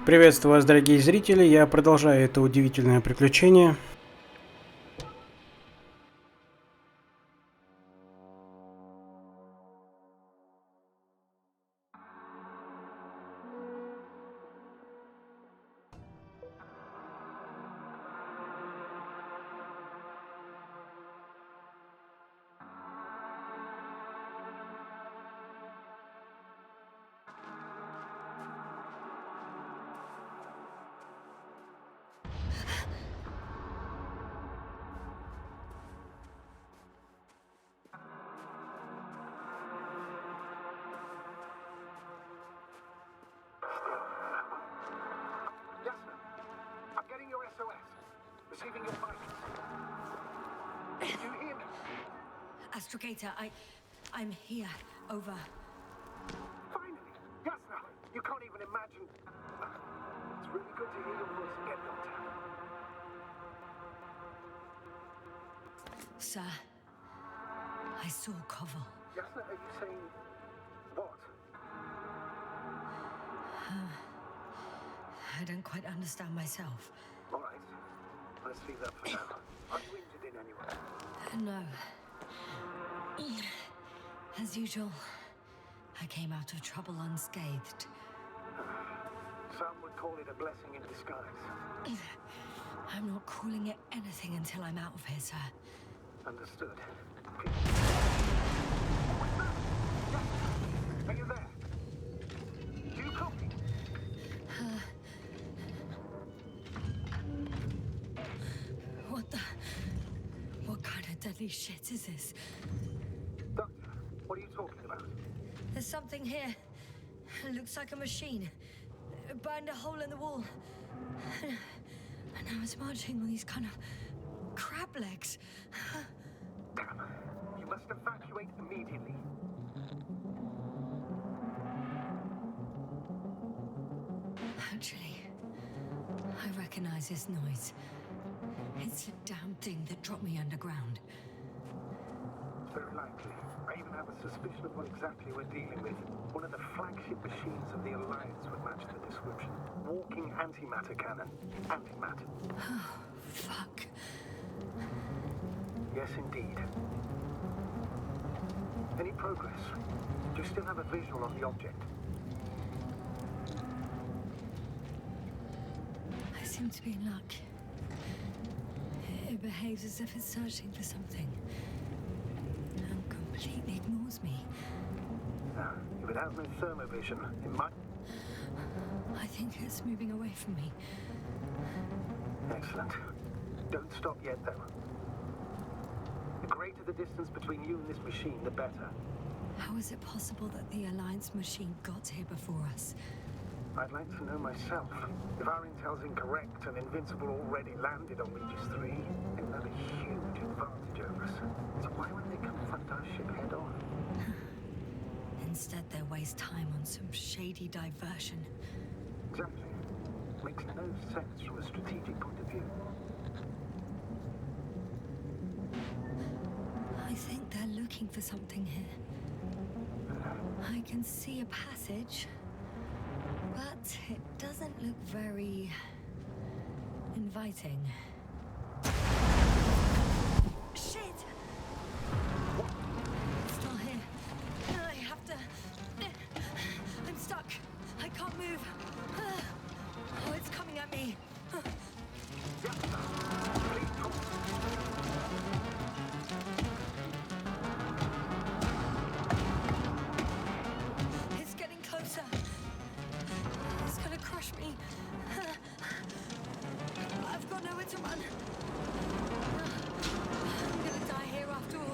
Приветствую вас, дорогие зрители, я продолжаю это удивительное приключение. Astrogator, I'm here. Over. Finally! Yes, now! You can't even imagine. It's really good to hear your voice again, Doctor. Sir, I saw Koval. Yes, now, are you saying what? I don't quite understand myself. All right. Let's leave that for now. Are you injured in any way? No. As usual, I came out of trouble unscathed. Some would call it a blessing in disguise. I'm not calling it anything until I'm out of here, sir. Understood. Are you there? Do you copy? What kind of deadly shit is this? Doctor, what are you talking about? There's something here. It looks like a machine. It burned a hole in the wall. And now it's marching on these kind of crab legs. Damn. You must evacuate immediately. Actually, I recognize this noise. It's the damn thing that dropped me underground. Very likely. I even have a suspicion of what exactly we're dealing with. One of the flagship machines of the Alliance would match the description. Walking antimatter cannon. Antimatter. Oh, fuck. Yes, indeed. Any progress? Do you still have a visual on the object? I seem to be in luck. It behaves as if it's searching for something. And completely ignores me. If it has no thermovision, it might... I think it's moving away from me. Excellent. Don't stop yet, though. The greater the distance between you and this machine, the better. How is it possible that the Alliance machine got here before us? I'd like to know myself. If our intel's incorrect and Invincible already landed on Regis 3, it will have a huge advantage over us. So why wouldn't they confront our ship head on? Instead, they waste time on some shady diversion. Exactly. Makes no sense from a strategic point of view. I think they're looking for something here. I can see a passage, but it doesn't look very inviting. Shit! It's still here. I have to... I'm stuck. I can't move. Oh, it's coming at me. It's getting closer. It's gonna crush me. I've got nowhere to run. I'm gonna die here after all.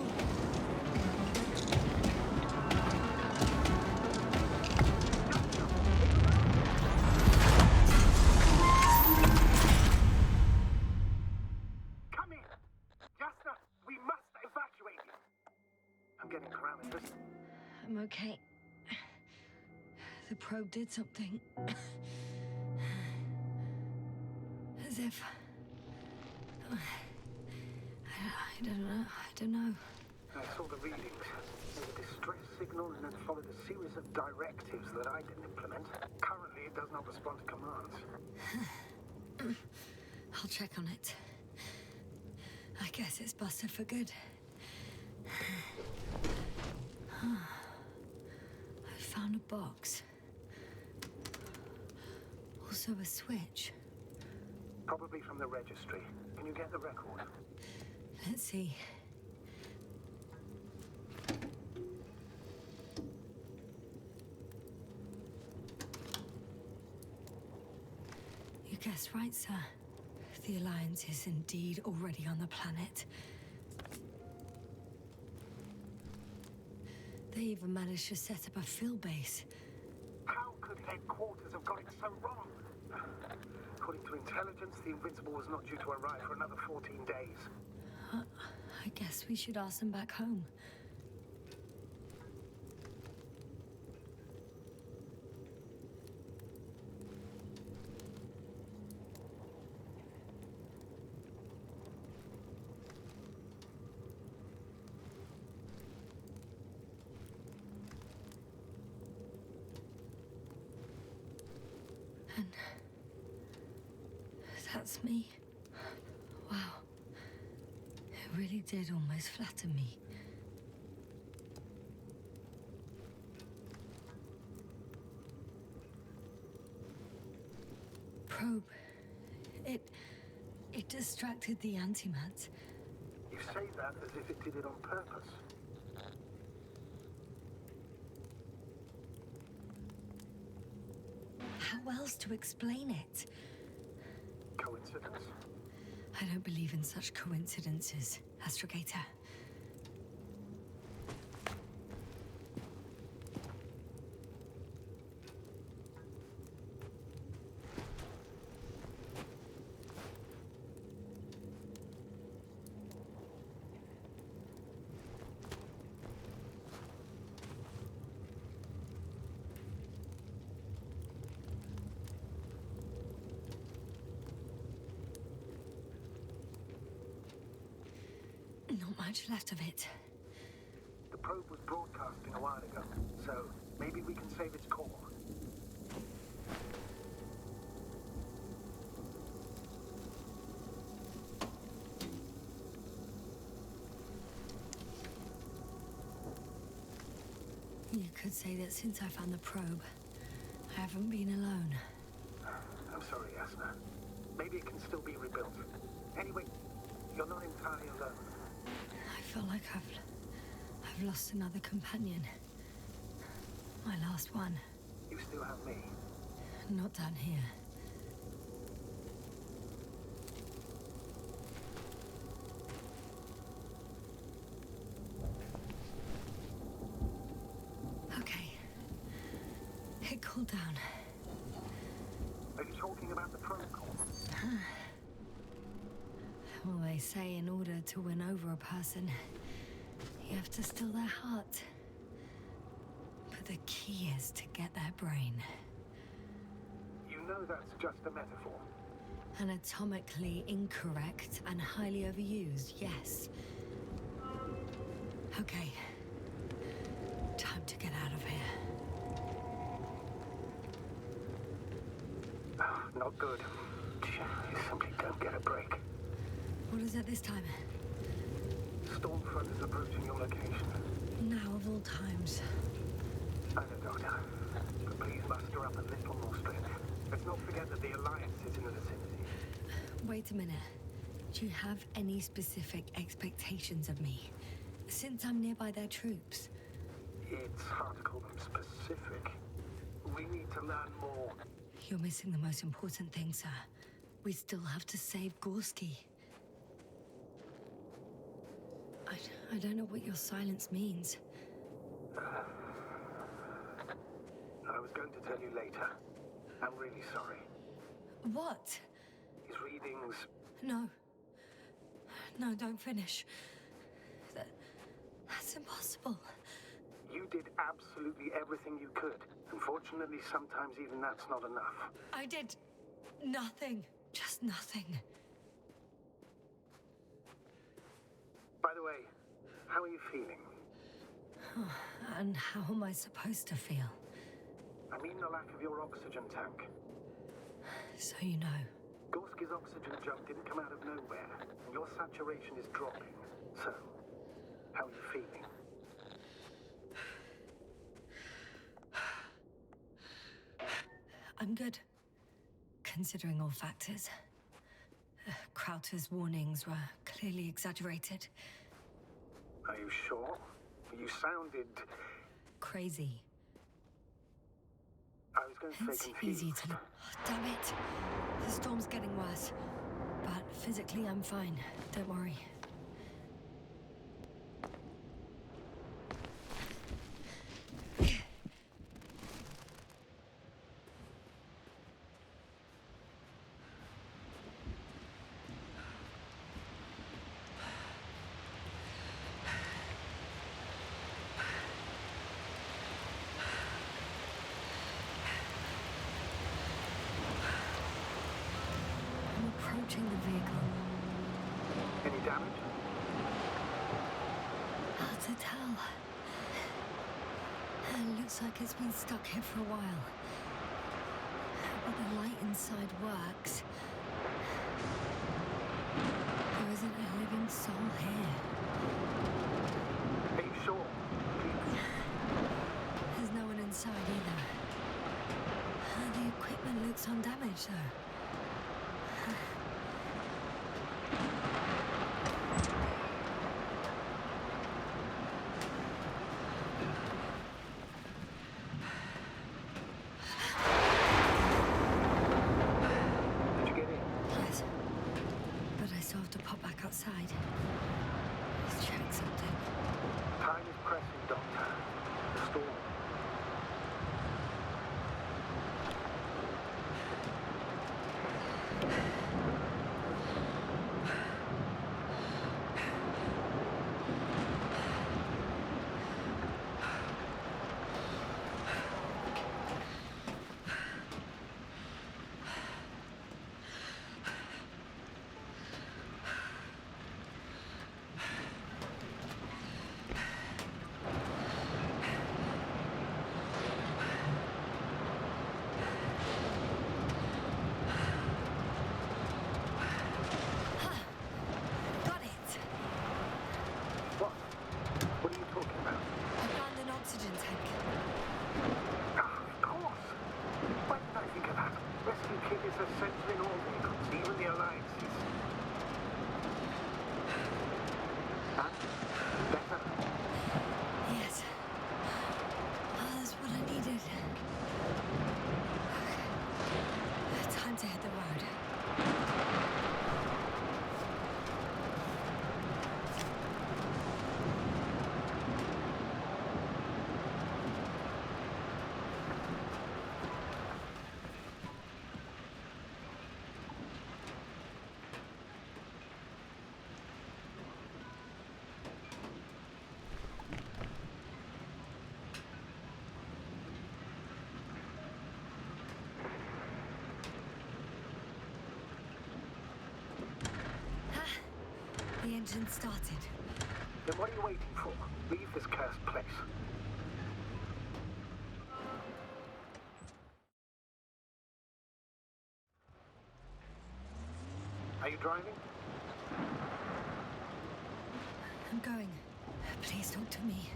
Come here! Jasna, we must evacuate you! I'm getting parameters. I'm okay. The probe did something. As if... I don't know. I saw the readings. There was a distress signal and then followed a series of directives that I didn't implement. Currently, It does not respond to commands. I'll check on it. I guess it's busted for good. I found a box. Also a switch. Probably from the registry. Can you get the record? Let's see. You guessed right, sir. The Alliance is indeed already on the planet. They even managed to set up a field base. How could headquarters have got it so wrong? According to intelligence, the Invincible was not due to arrive for another 14 days. I guess we should ask them back home. And that's me. Wow. It really did almost flatter me. Probe. It distracted the antimats. You say that as if it did it on purpose. How else to explain it? Coincidence? I don't believe in such coincidences, Astrogator. Not much left of it. The probe was broadcasting a while ago, so maybe we can save its core. You could say that since I found the probe, I haven't been alone. I'm sorry, Asna. Maybe it can still be rebuilt. Anyway, you're not entirely alone. I feel like I've lost another companion. My last one. You still have me. Not down here. Okay. It cooled down. Are you talking about the probe core? Well, they say in order to win over a person, you have to steal their heart. But the key is to get their brain. You know that's just a metaphor. Anatomically incorrect and highly overused, yes. Okay. Time to get out of here. Oh, not good. You simply don't get a break. What is it this time? Stormfront is approaching your location. Now of all times. I know, Doctor. But please muster up a little more strength. Let's not forget that the Alliance is in the vicinity. Wait a minute. Do you have any specific expectations of me? Since I'm nearby their troops. It's hard to call them specific. We need to learn more. You're missing the most important thing, sir. We still have to save Gorski. I don't know what your silence means. I was going to tell you later. I'm really sorry. What? His readings... No. No, don't finish. That's impossible. You did absolutely everything you could. Unfortunately, sometimes even that's not enough. I did nothing. Just nothing. By the way, how are you feeling? And how am I supposed to feel? I mean the lack of your oxygen tank. So you know. Gorski's oxygen jump didn't come out of nowhere. And your saturation is dropping. So, how are you feeling? I'm good, considering all factors. Crowther's warnings were clearly exaggerated. Are you sure? You sounded... Crazy. I was going to It's say confused. easy to... Oh, damn it! The storm's getting worse. But physically, I'm fine. Don't worry. I'm approaching the vehicle. Any damage? Hard to tell. It looks like it's been stuck here for a while. But the light inside works. There isn't a living soul here. Are you sure? Please. There's no one inside either. The equipment looks undamaged, though. Did you get in? Yes. But I still have to pop back outside. Let's check something. Time is pressing, Doctor. The storm. Got it! What? What are you talking about? I found an oxygen tank. Ah, of course. Why did I think of that? Rescue kit is essential in all vehicles, even the Alliances. And? Better? Yes. Oh, that's what I needed. Okay. Time to hit the road. The engine started. Then what are you waiting for? Leave this cursed place. Are you driving? I'm going. Please talk to me.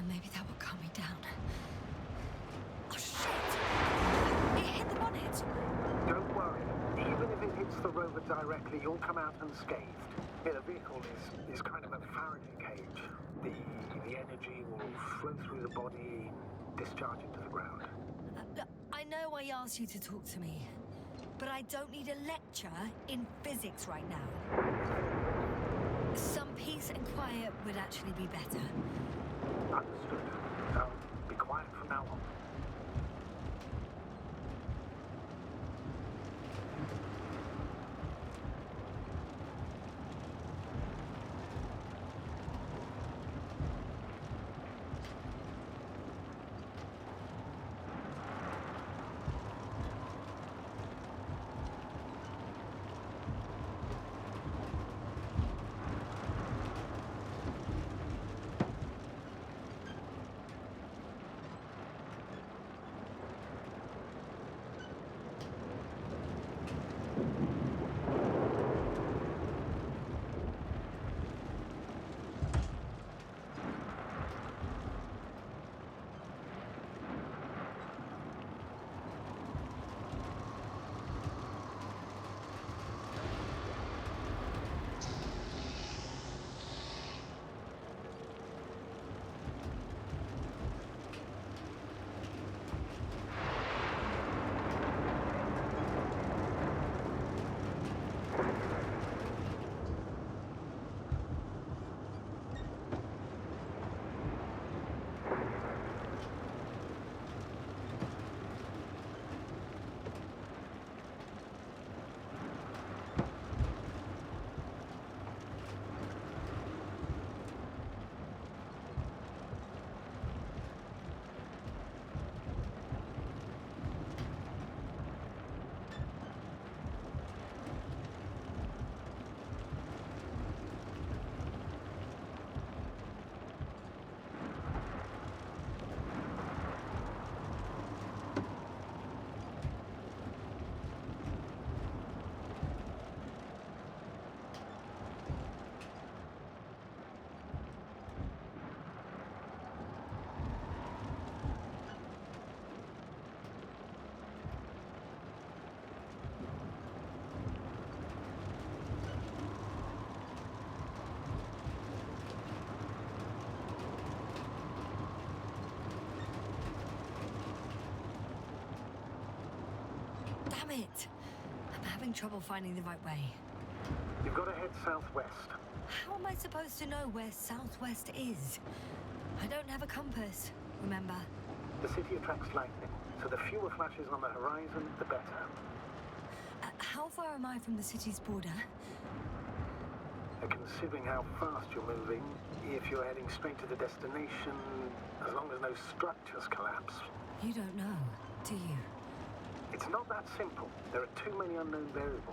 Maybe that will calm me down. Oh, shit! It hit the bonnet! Don't worry. Even if it hits the rover directly, you'll come out unscathed. Yeah, the vehicle is kind of a Faraday cage. The energy will flow through the body, discharge into the ground. Look, I know I asked you to talk to me, but I don't need a lecture in physics right now. Some peace and quiet would actually be better. Understood. Now, be quiet from now on. Damn it! I'm having trouble finding the right way. You've got to head southwest. How am I supposed to know where southwest is? I don't have a compass, remember? The city attracts lightning, so the fewer flashes on the horizon, the better. How far am I from the city's border? Considering how fast you're moving, if you're heading straight to the destination, as long as no structures collapse. You don't know, do you? It's not that simple. There are too many unknown variables.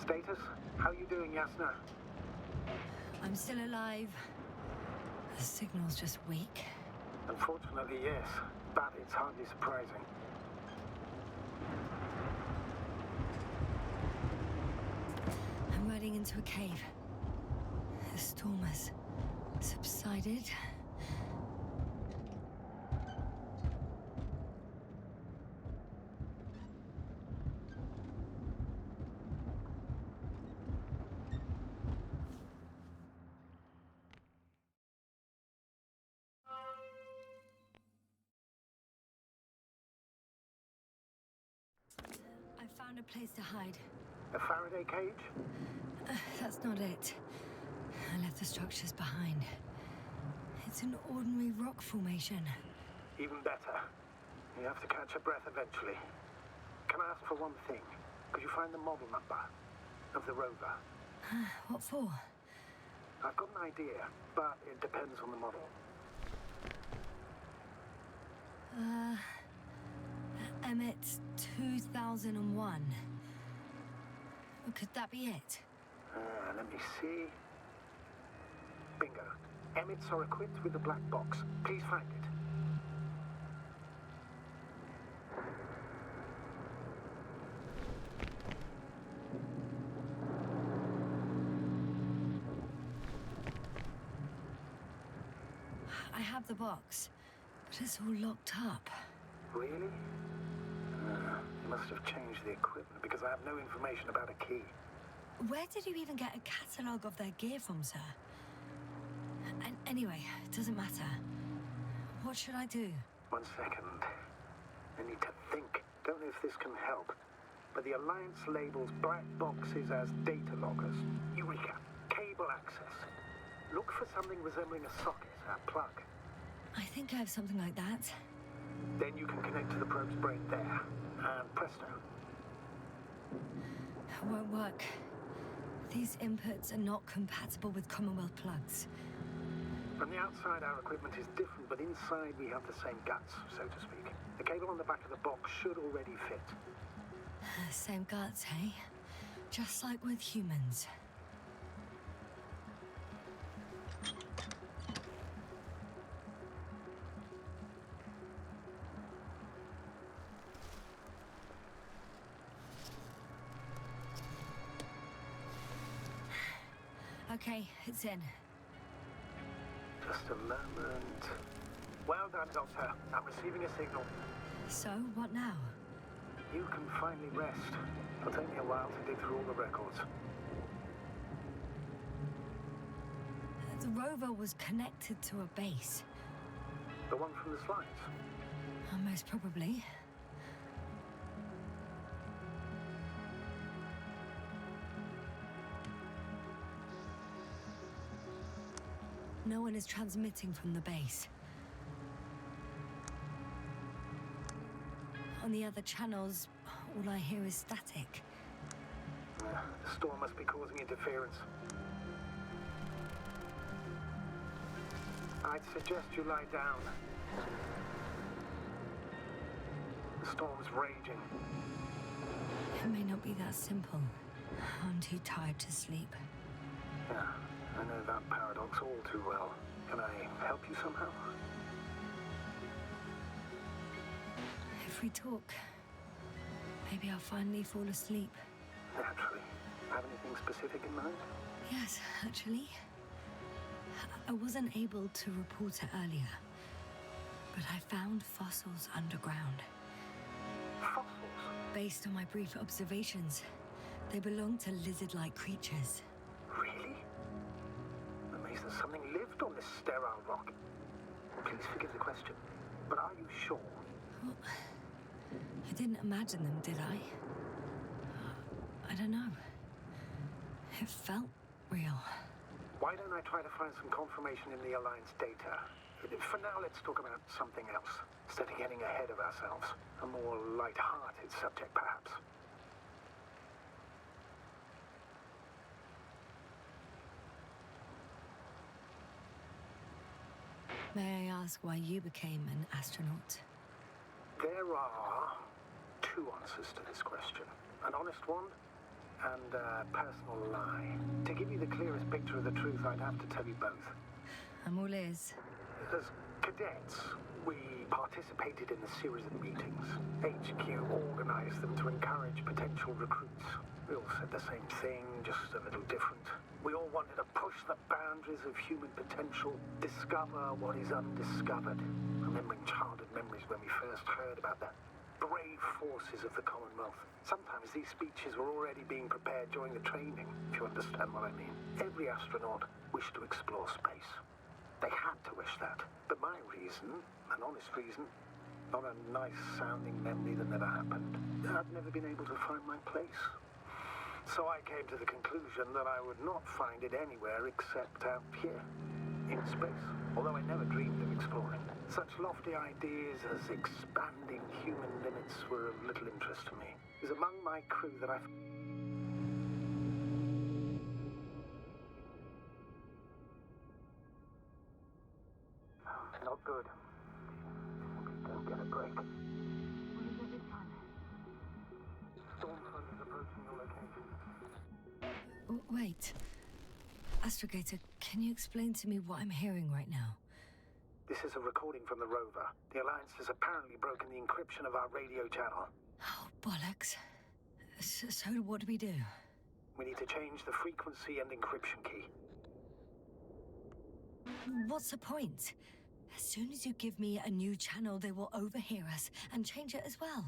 Status? How you doing, Yasna? I'm still alive. The signal's just weak. Unfortunately, yes. But it's hardly surprising. I'm riding into a cave. The storm has subsided. I found a place to hide. A Faraday cage? That's not it. I left the structures behind. It's an ordinary rock formation. Even better. You have to catch your breath eventually. Can I ask for one thing? Could you find the model number of the rover? What for? I've got an idea, but it depends on the model. Emmet 2001. Could that be it? Let me see. Bingo. Emmets are equipped with a black box. Please find it. I have the box, but it's all locked up. Really? You must have changed the equipment because I have no information about a key. Where did you even get a catalogue of their gear from, sir? And anyway, it doesn't matter. What should I do? 1 second. I need to think. Don't know if this can help. But the Alliance labels black boxes as data loggers. Eureka. Cable access. Look for something resembling a socket, a plug. I think I have something like that. Then you can connect to the probe's brain there. And presto. It won't work. These inputs are not compatible with Commonwealth plugs. From the outside, our equipment is different, but inside we have the same guts, so to speak. The cable on the back of the box should already fit. Same guts, eh? Just like with humans. Okay, it's in. Just a moment. Well done, Doctor. I'm receiving a signal. So, what now? You can finally rest. It'll take me a while to dig through all the records. The rover was connected to a base. The one from the slides? Most probably. No one is transmitting from the base. On the other channels, all I hear is static. The storm must be causing interference. I'd suggest you lie down. The storm's raging. It may not be that simple. I'm too tired to sleep. Yeah, I know that paradox all too well. Can I help you somehow? If we talk, maybe I'll finally fall asleep. Naturally. Have anything specific in mind? Yes, actually. I wasn't able to report it earlier. but I found fossils underground. Fossils? Based on my brief observations, they belong to lizard-like creatures. Really? Amazed that something lived on this sterile rock. Please forgive the question, but are you sure? Well, I didn't imagine them, did I? I don't know. It felt real. Why don't I try to find some confirmation in the Alliance data? For now, let's talk about something else, instead of getting ahead of ourselves. A more light-hearted subject, perhaps. May I ask why you became an astronaut? There are two answers to this question. An honest one and a personal lie. To give you the clearest picture of the truth, I'd have to tell you both. I'm all ears. As cadets, we participated in a series of meetings. HQ organized them to encourage potential recruits. We all said the same thing, just a little different. We all wanted to push the boundaries of human potential, discover what is undiscovered. Remembering childhood memories when we first heard about the brave forces of the Commonwealth. Sometimes these speeches were already being prepared during the training, if you understand what I mean. Every astronaut wished to explore space. They had to wish that. But my reason, an honest reason, not a nice-sounding memory that never happened. I'd never been able to find my place. So I came to the conclusion that I would not find it anywhere except out here, in space. Although I never dreamed of exploring. Such lofty ideas as expanding human limits were of little interest to me. It was among my crew that I... Not good. Don't get a break. What is it this time? Stormfront is approaching your location. Wait. Astrogator, can you explain to me what I'm hearing right now? This is a recording from the rover. The Alliance has apparently broken the encryption of our radio channel. Oh, bollocks. So what do we do? We need to change the frequency and encryption key. What's the point? As soon as you give me a new channel, they will overhear us and change it as well.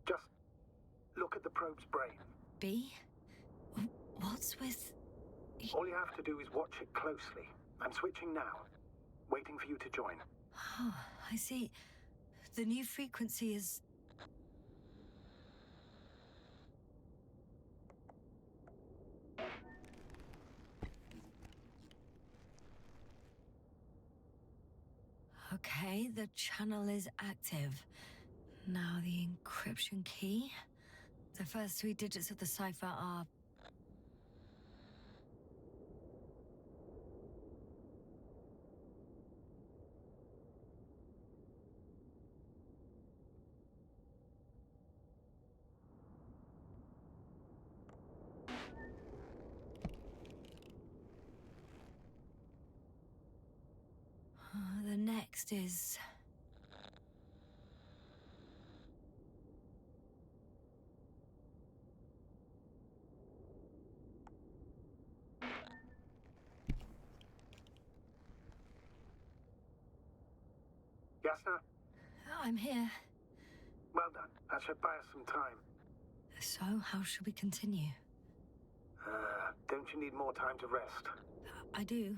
Just look at the probe's brain. B? What's with... All you have to do is watch it closely. I'm switching now. Waiting for you to join. Oh, I see. The new frequency is... Okay, the channel is active. Now the encryption key. The first 3 digits of the cipher are... The next is... Yasna, I'm here. well done. That should buy us some time. So, how should we continue? Don't you need more time to rest? I do.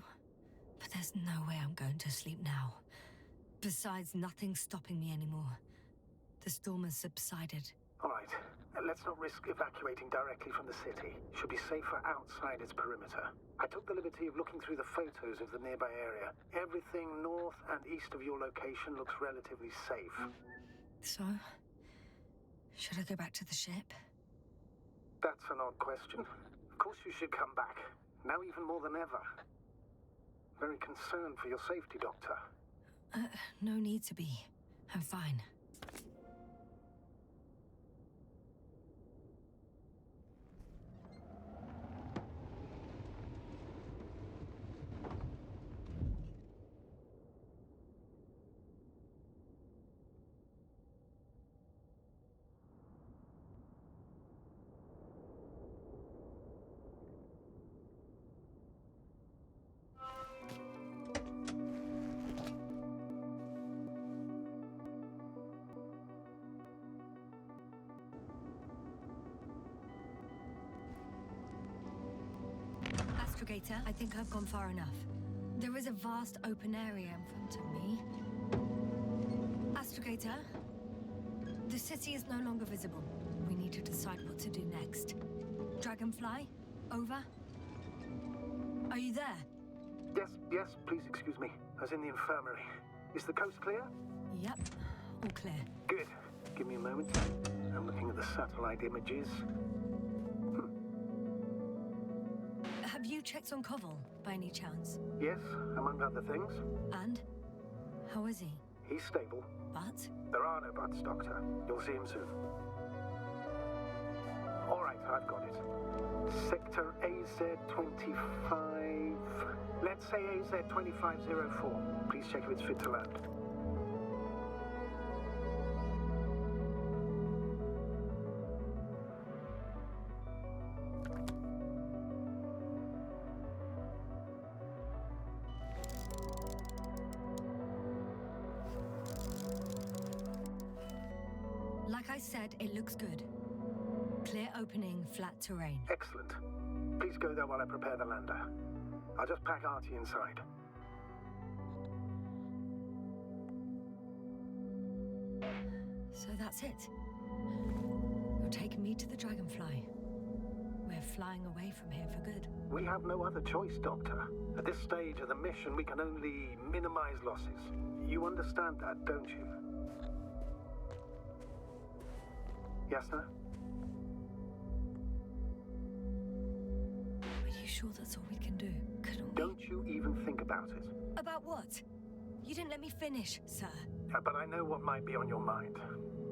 But there's no way I'm going to sleep now. Besides, nothing's stopping me anymore. The storm has subsided. All right. Let's not risk evacuating directly from the city. Should be safer outside its perimeter. I took the liberty of looking through the photos of the nearby area. Everything north and east of your location looks relatively safe. So, should I go back to the ship? That's an odd question. Of course you should come back. Now even more than ever. Very concerned for your safety, Doctor. No need to be. I'm fine. Astrogator, I think I've gone far enough. There is a vast open area in front of me. Astrogator, the city is no longer visible. We need to decide what to do next. Dragonfly, over. Are you there? Yes, please excuse me. I was in the infirmary. Is the coast clear? Yep, all clear. Good. Give me a moment. I'm looking at the satellite images. Have you checked on Koval, by any chance? Yes, among other things. And? How is he? He's stable. But? There are no buts, Doctor. You'll see him soon. All right, I've got it. Sector AZ-25... Let's say AZ-2504. Please check if it's fit to land. Like I said, it looks good. Clear opening, flat terrain. Excellent. Please go there while I prepare the lander. I'll just pack Artie inside. So that's it. You're taking me to the Dragonfly. We're flying away from here for good. We have no other choice, Doctor. At this stage of the mission, we can only minimize losses. You understand that, don't you? Yes, sir? Are you sure that's all we can do? Couldn't we? Don't you even think about it. About what? You didn't let me finish, sir. But I know what might be on your mind.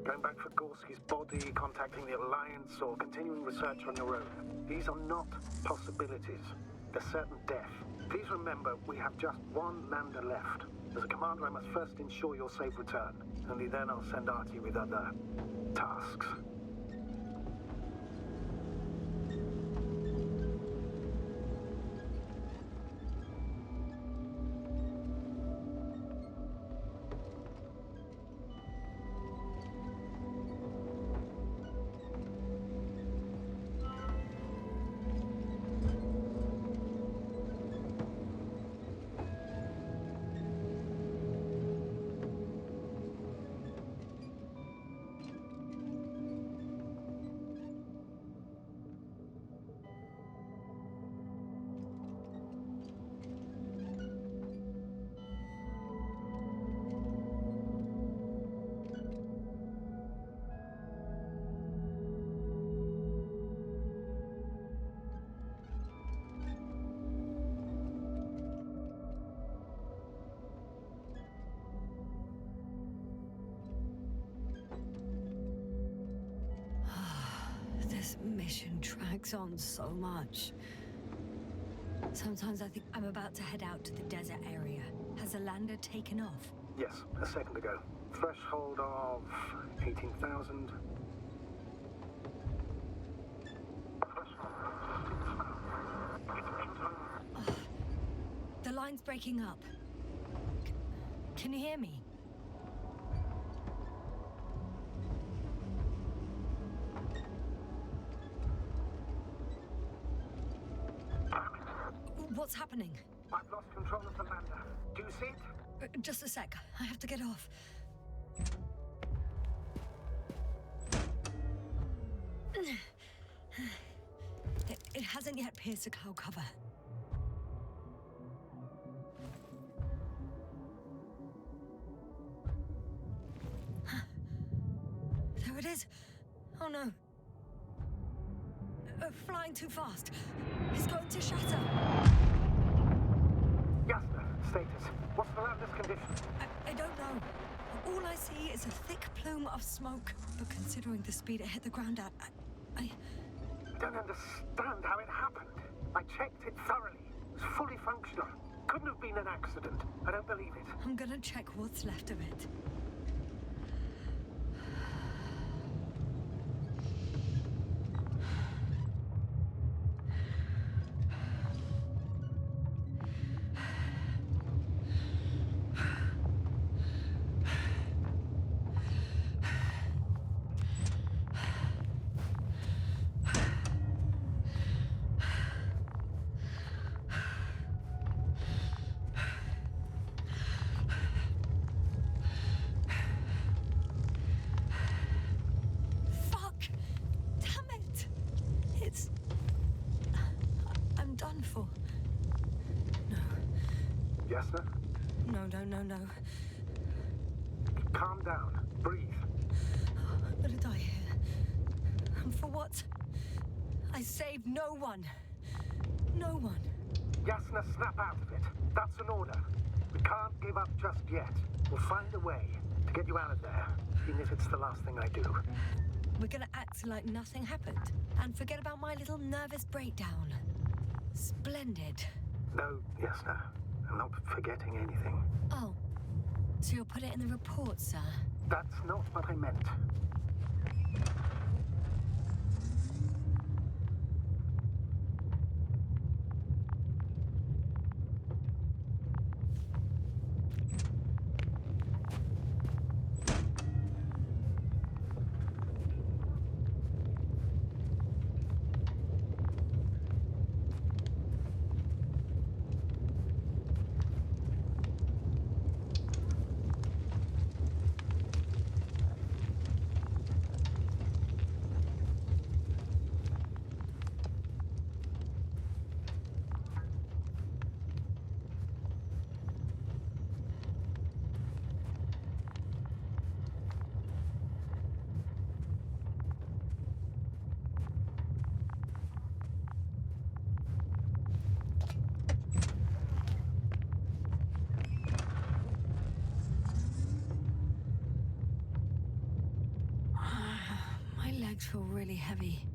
Going back for Gorski's body, contacting the Alliance, or continuing research on your own. These are not possibilities. They're certain death. Please remember, we have just one lander left. As a commander, I must first ensure your safe return. Only then I'll send Artie with other tasks. This mission drags on so much. Sometimes I think I'm about to head out to the desert area. Has the lander taken off? Yes, a second ago. Threshold of 18,000. The line's breaking up. Can you hear me? What's happening? I've lost control of the lander. Do you see it? Just a sec. I have to get off. It hasn't yet pierced the cloud cover. There it is. Oh no. Flying too fast. It's going to shatter. Jasper, status. What's the lander's condition? I don't know. All I see is a thick plume of smoke. But considering the speed it hit the ground at, I don't understand how it happened. I checked it thoroughly. It was fully functional. Couldn't have been an accident. I don't believe it. I'm gonna check what's left of it. Yasna? No. Calm down. Breathe. I'm gonna die here. And for what? I saved no one. No one. Yasna, snap out of it. That's an order. We can't give up just yet. We'll find a way to get you out of there, even if it's the last thing I do. We're gonna act like nothing happened and forget about my little nervous breakdown. Splendid. No, Yasna. I'm not forgetting anything. Oh, so you'll put it in the report, sir? That's not what I meant. My legs feel really heavy.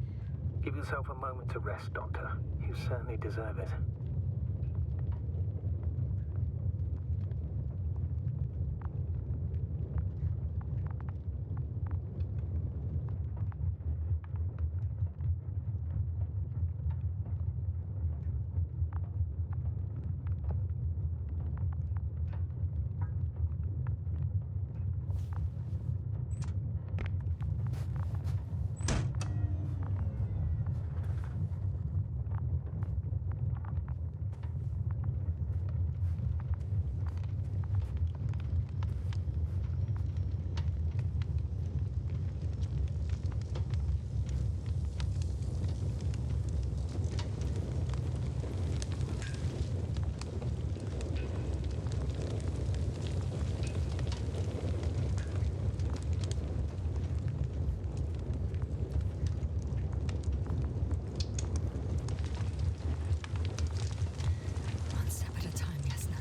Give yourself a moment to rest, Doctor. You certainly deserve it. One step at a time, Yasna.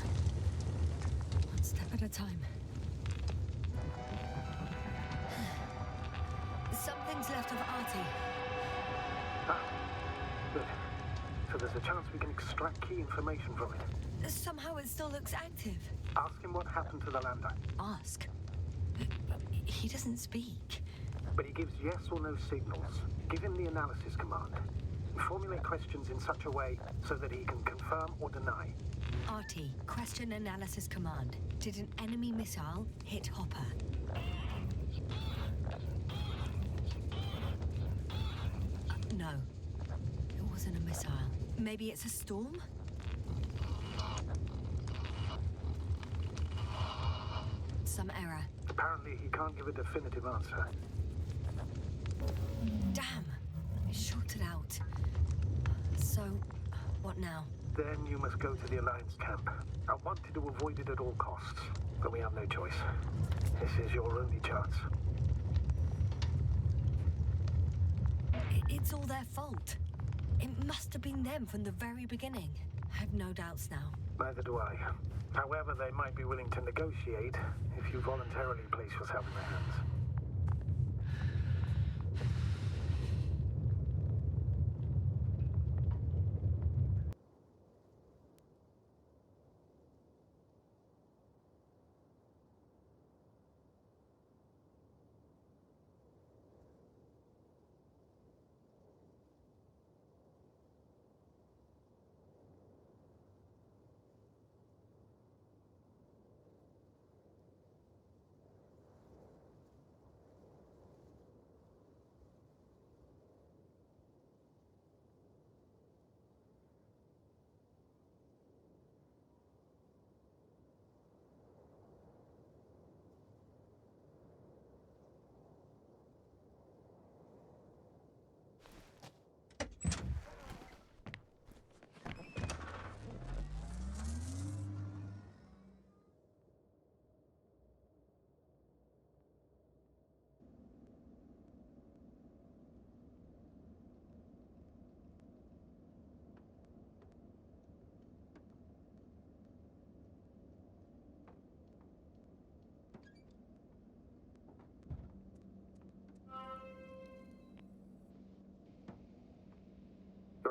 One step at a time. Something's left of Artie. Ah, good. So there's a chance we can extract key information from it. Somehow it still looks active. Ask him what happened to the lander. Ask. He doesn't speak. But he gives yes or no signals. Give him the analysis command. Formulate questions in such a way so that he can confirm or deny. Artie, question analysis command. Did an enemy missile hit Hopper? No. It wasn't a missile. Maybe it's a storm? Some error. Apparently he can't give a definitive answer. Damn! It shorted out. So, what now? Then you must go to the Alliance camp. I wanted to avoid it at all costs, but we have no choice. This is your only chance. It's all their fault. It must have been them from the very beginning. I have no doubts now. Neither do I. However, they might be willing to negotiate if you voluntarily place yourself in their hands.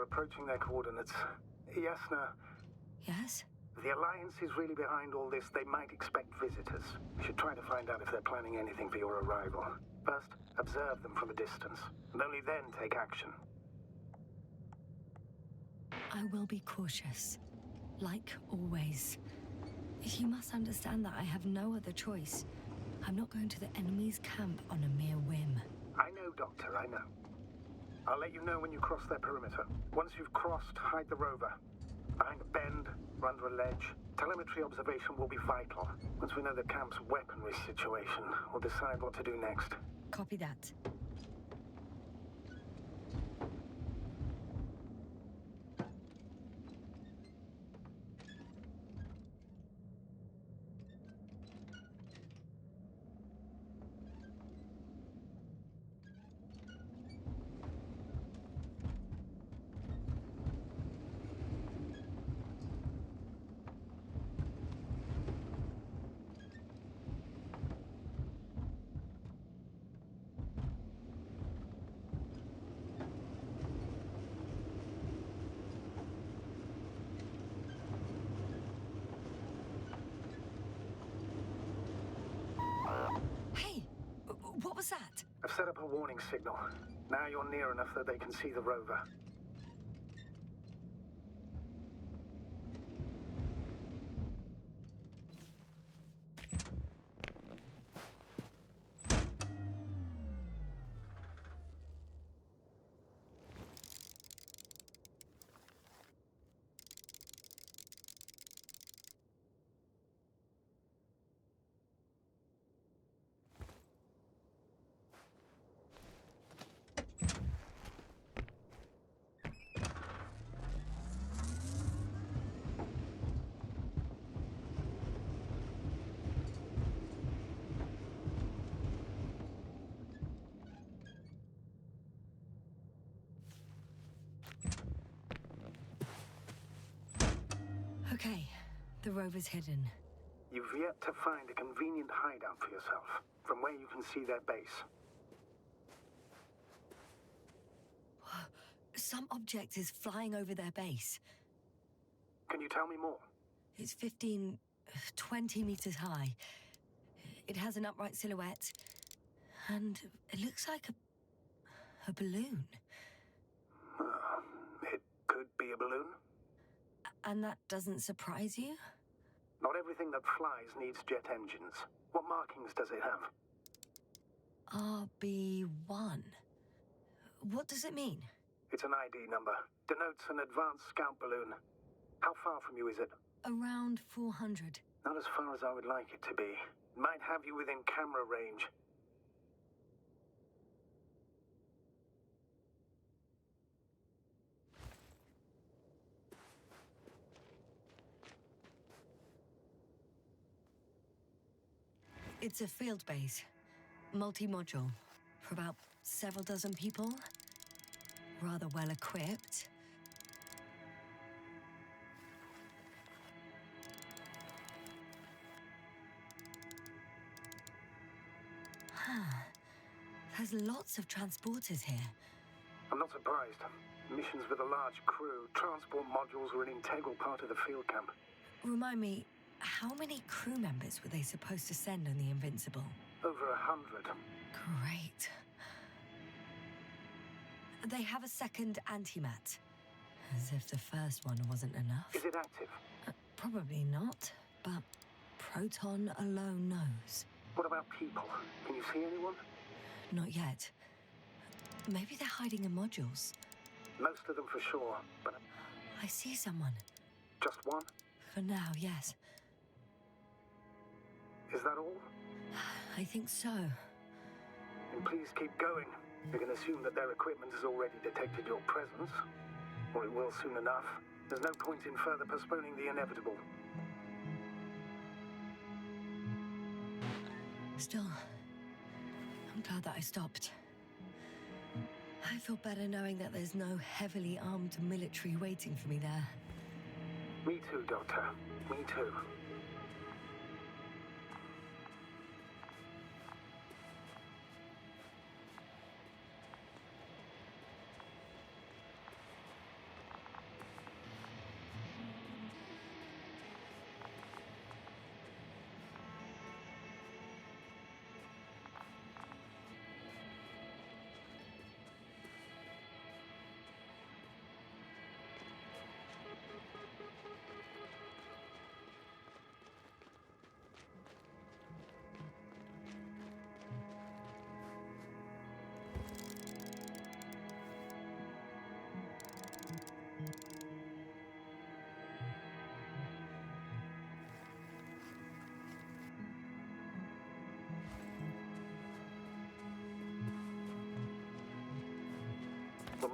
approaching their coordinates. Yasna, Yes? if the Alliance is really behind all this, they might expect visitors. We should try to find out if they're planning anything for your arrival. First, observe them from a distance, and only then take action. I will be cautious. Like always. You must understand that I have no other choice. I'm not going to the enemy's camp on a mere whim. I know, Doctor, I know. I'll let you know when you cross their perimeter. Once you've crossed, hide the rover. Behind a bend, or under a ledge. Telemetry observation will be vital. Once we know the camp's weaponry situation, we'll decide what to do next. Copy that. Hey! What was that? I've set up a warning signal. Now you're near enough that they can see the rover. Okay, the rover's hidden. You've yet to find a convenient hideout for yourself, from where you can see their base. Some object is flying over their base. Can you tell me more? It's 15, 20 meters high. It has an upright silhouette, and it looks like a balloon. It could be a balloon. And that doesn't surprise you? Not everything that flies needs jet engines. What markings does it have? RB1. What does it mean? It's an ID number. Denotes an advanced scout balloon. How far from you is it? Around 400. Not as far as I would like it to be. It might have you within camera range. It's a field base. Multi-module. For about several dozen people. Rather well equipped. There's lots of transporters here. I'm not surprised. Missions with a large crew, transport modules were an integral part of the field camp. Remind me, how many crew members were they supposed to send on the Invincible? Over 100. Great. They have a second antimat. As if the first one wasn't enough. Is it active? Probably not, but Proton alone knows. What about people? Can you see anyone? Not yet. Maybe they're hiding in modules. Most of them for sure, but I see someone. just one? For now, yes. Is that all? I think so. Then please keep going. We can assume that their equipment has already detected your presence. Or it will soon enough. There's no point in further postponing the inevitable. Still, I'm glad that I stopped. I feel better knowing that there's no heavily armed military waiting for me there. Me too, Doctor. Me too.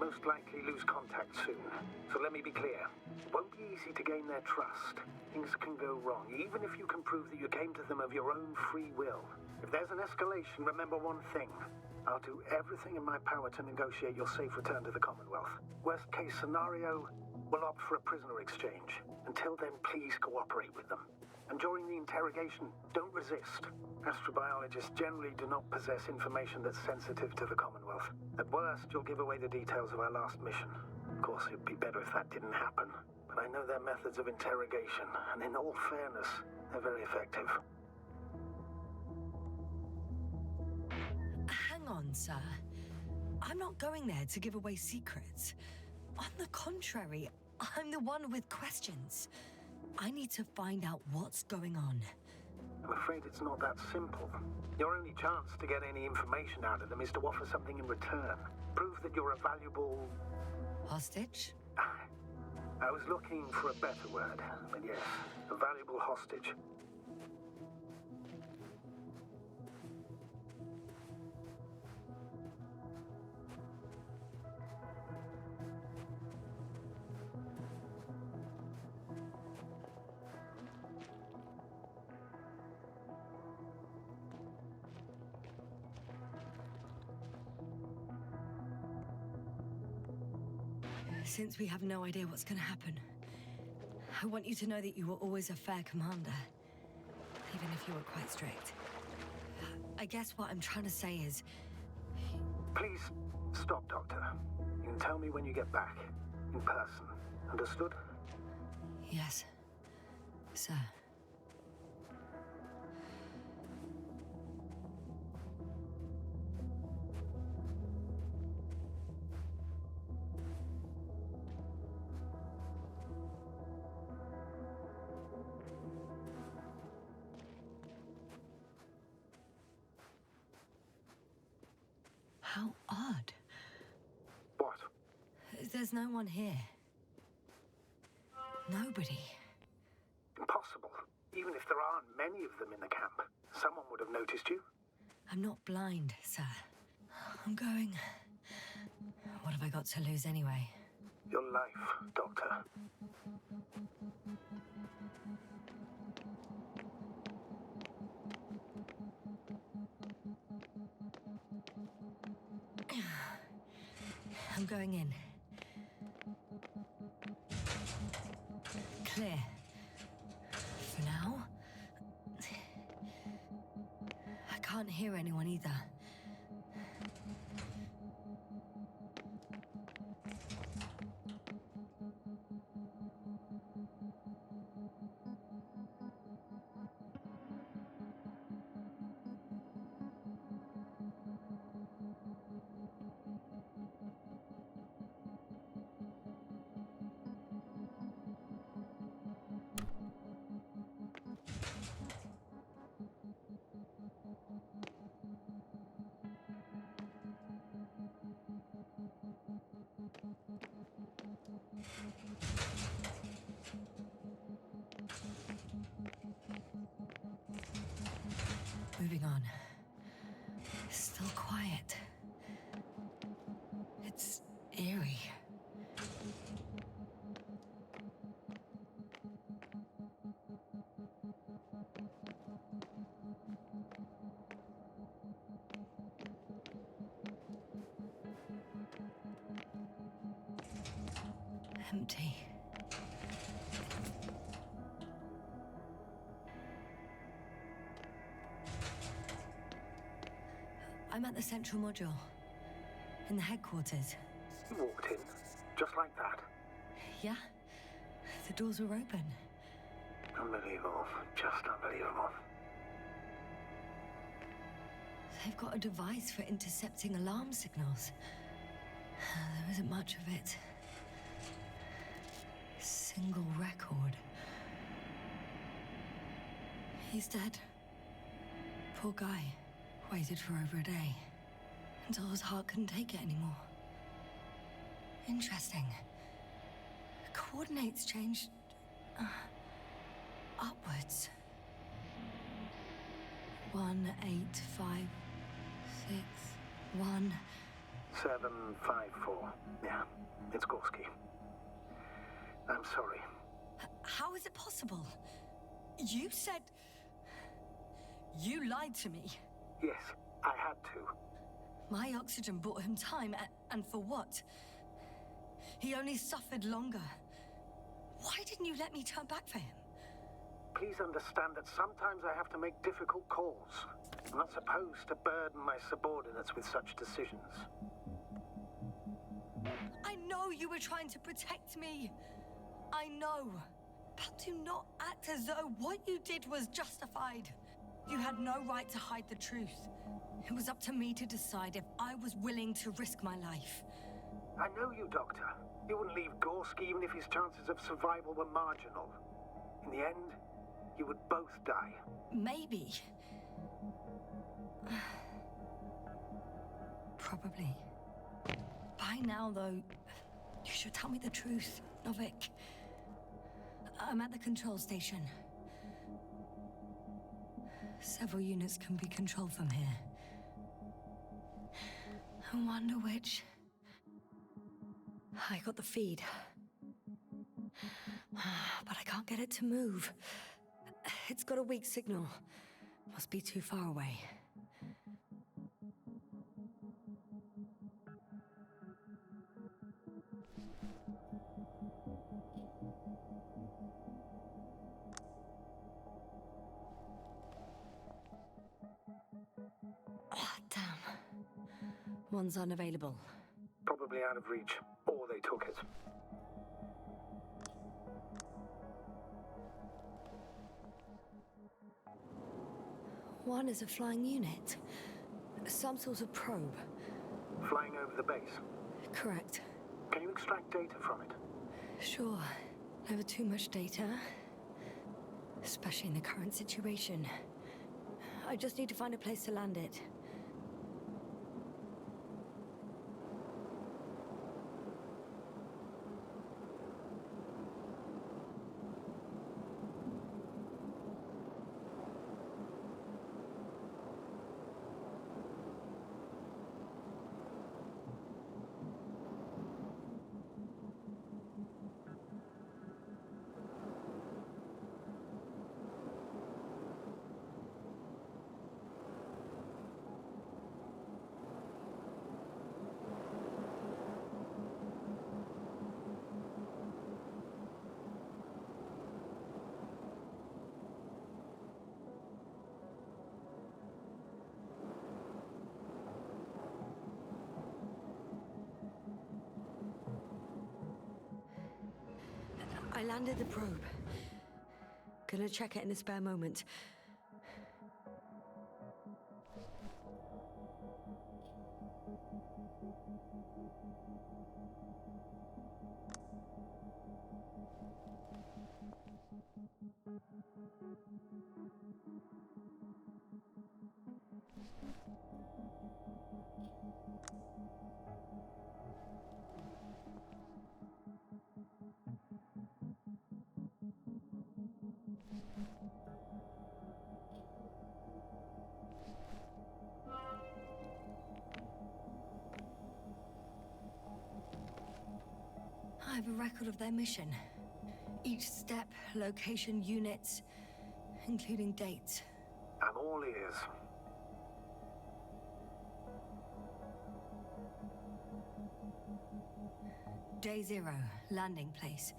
most likely lose contact soon. So let me be clear. It won't be easy to gain their trust. Things can go wrong, even if you can prove that you came to them of your own free will. If there's an escalation, remember one thing. I'll do everything in my power to negotiate your safe return to the Commonwealth. Worst case scenario, we'll opt for a prisoner exchange. Until then, please cooperate with them. And during the interrogation, don't resist. Astrobiologists generally do not possess information that's sensitive to the Commonwealth. At worst, you'll give away the details of our last mission. Of course, it'd be better if that didn't happen. But I know their methods of interrogation, and in all fairness, they're very effective. Hang on, sir. I'm not going there to give away secrets. On the contrary, I'm the one with questions. I need to find out what's going on. I'm afraid it's not that simple. Your only chance to get any information out of them is to offer something in return. Prove that you're a valuable... Hostage? I was looking for a better word, but yes, a valuable hostage. Since we have no idea what's gonna happen, I want you to know that you were always a fair commander, even if you were quite strict. I guess what I'm trying to say is... Please, stop, Doctor. You can tell me when you get back. In person. Understood? Yes, sir. How odd. What? There's no one here. Nobody. Impossible. Even if there aren't many of them in the camp, someone would have noticed you. I'm not blind, sir. I'm going... What have I got to lose anyway? Your life, Doctor. I'm going in. Clear. For now. I can't hear anyone either. Moving on. Still quiet. It's eerie. Empty. I'm at the central module. In the headquarters. You walked in, just like that. Yeah? The doors were open. Unbelievable. Just unbelievable. They've got a device for intercepting alarm signals. There isn't much of it. Single record. He's dead. Poor guy. Waited for over a day. Until his heart couldn't take it anymore. Interesting. Coordinates changed... upwards. 1, 8, 5, 6, 1, 754. Yeah, it's Gorski. I'm sorry. How is it possible? You said... You lied to me. Yes, I had to. My oxygen bought him time, and for what? He only suffered longer. Why didn't you let me turn back for him? Please understand that sometimes I have to make difficult calls. I'm not supposed to burden my subordinates with such decisions. I know you were trying to protect me. I know. But do not act as though what you did was justified. You had no right to hide the truth. It was up to me to decide if I was willing to risk my life. I know you, Doctor. You wouldn't leave Gorski even if his chances of survival were marginal. In the end, you would both die. Maybe. Probably. By now, though, you should tell me the truth, Novik. I'm at the control station. Several units can be controlled from here. I wonder which... I got the feed. But I can't get it to move. It's got a weak signal. Must be too far away. Oh, damn. One's unavailable. Probably out of reach, or they took it. One is a flying unit. Some sort of probe. Flying over the base. Correct. Can you extract data from it? Sure. Never too much data. Especially in the current situation. I just need to find a place to land it. I landed the probe. Gonna check it in a spare moment. I have a record of their mission. Each step, location, units, including dates. I'm all ears. Day 0, landing place.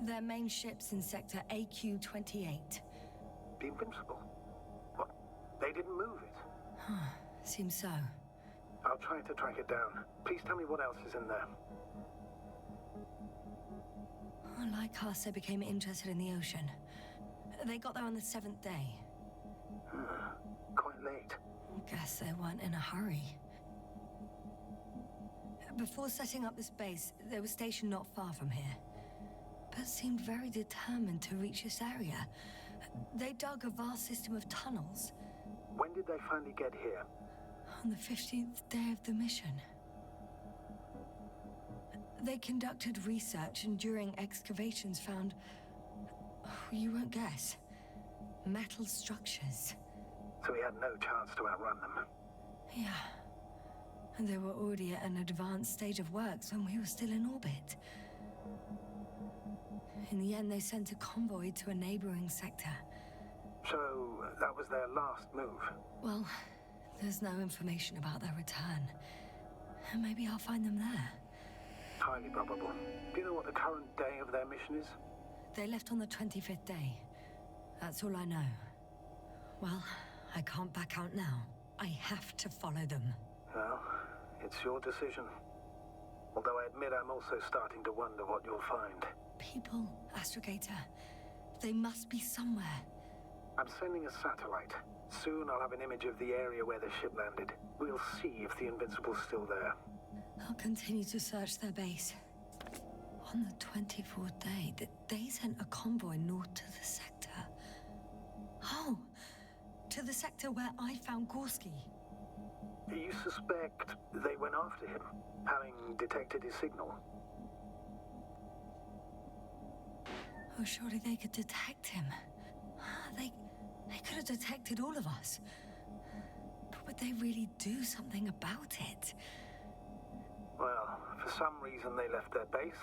Their main ship's in sector AQ-28. The Invincible? What? They didn't move it? Seems so. I'll try to track it down. Please tell me what else is in there. Like us, they became interested in the ocean. They got there on the 7th day. Quite late. Guess they weren't in a hurry. Before setting up this base, they were stationed not far from here, but seemed very determined to reach this area. They dug a vast system of tunnels. When did they finally get here? On the 15th day of the mission. They conducted research and during excavations found... you won't guess. Metal structures. So we had no chance to outrun them. Yeah. And they were already at an advanced stage of works when we were still in orbit. In the end, they sent a convoy to a neighboring sector. So, that was their last move. Well, there's no information about their return. Maybe I'll find them there. Highly probable. Do you know what the current day of their mission is? They left on the 25th day. That's all I know. Well, I can't back out now. I have to follow them. Well, it's your decision. Although I admit I'm also starting to wonder what you'll find. People, Astrogator. They must be somewhere. I'm sending a satellite. Soon I'll have an image of the area where the ship landed. We'll see if the Invincible's still there. I'll continue to search their base. On the 24th day, they sent a convoy north to the sector. Oh, to the sector where I found Gorski. You suspect they went after him, having detected his signal? Oh, surely they could detect him. They could have detected all of us. But would they really do something about it? Well, for some reason they left their base.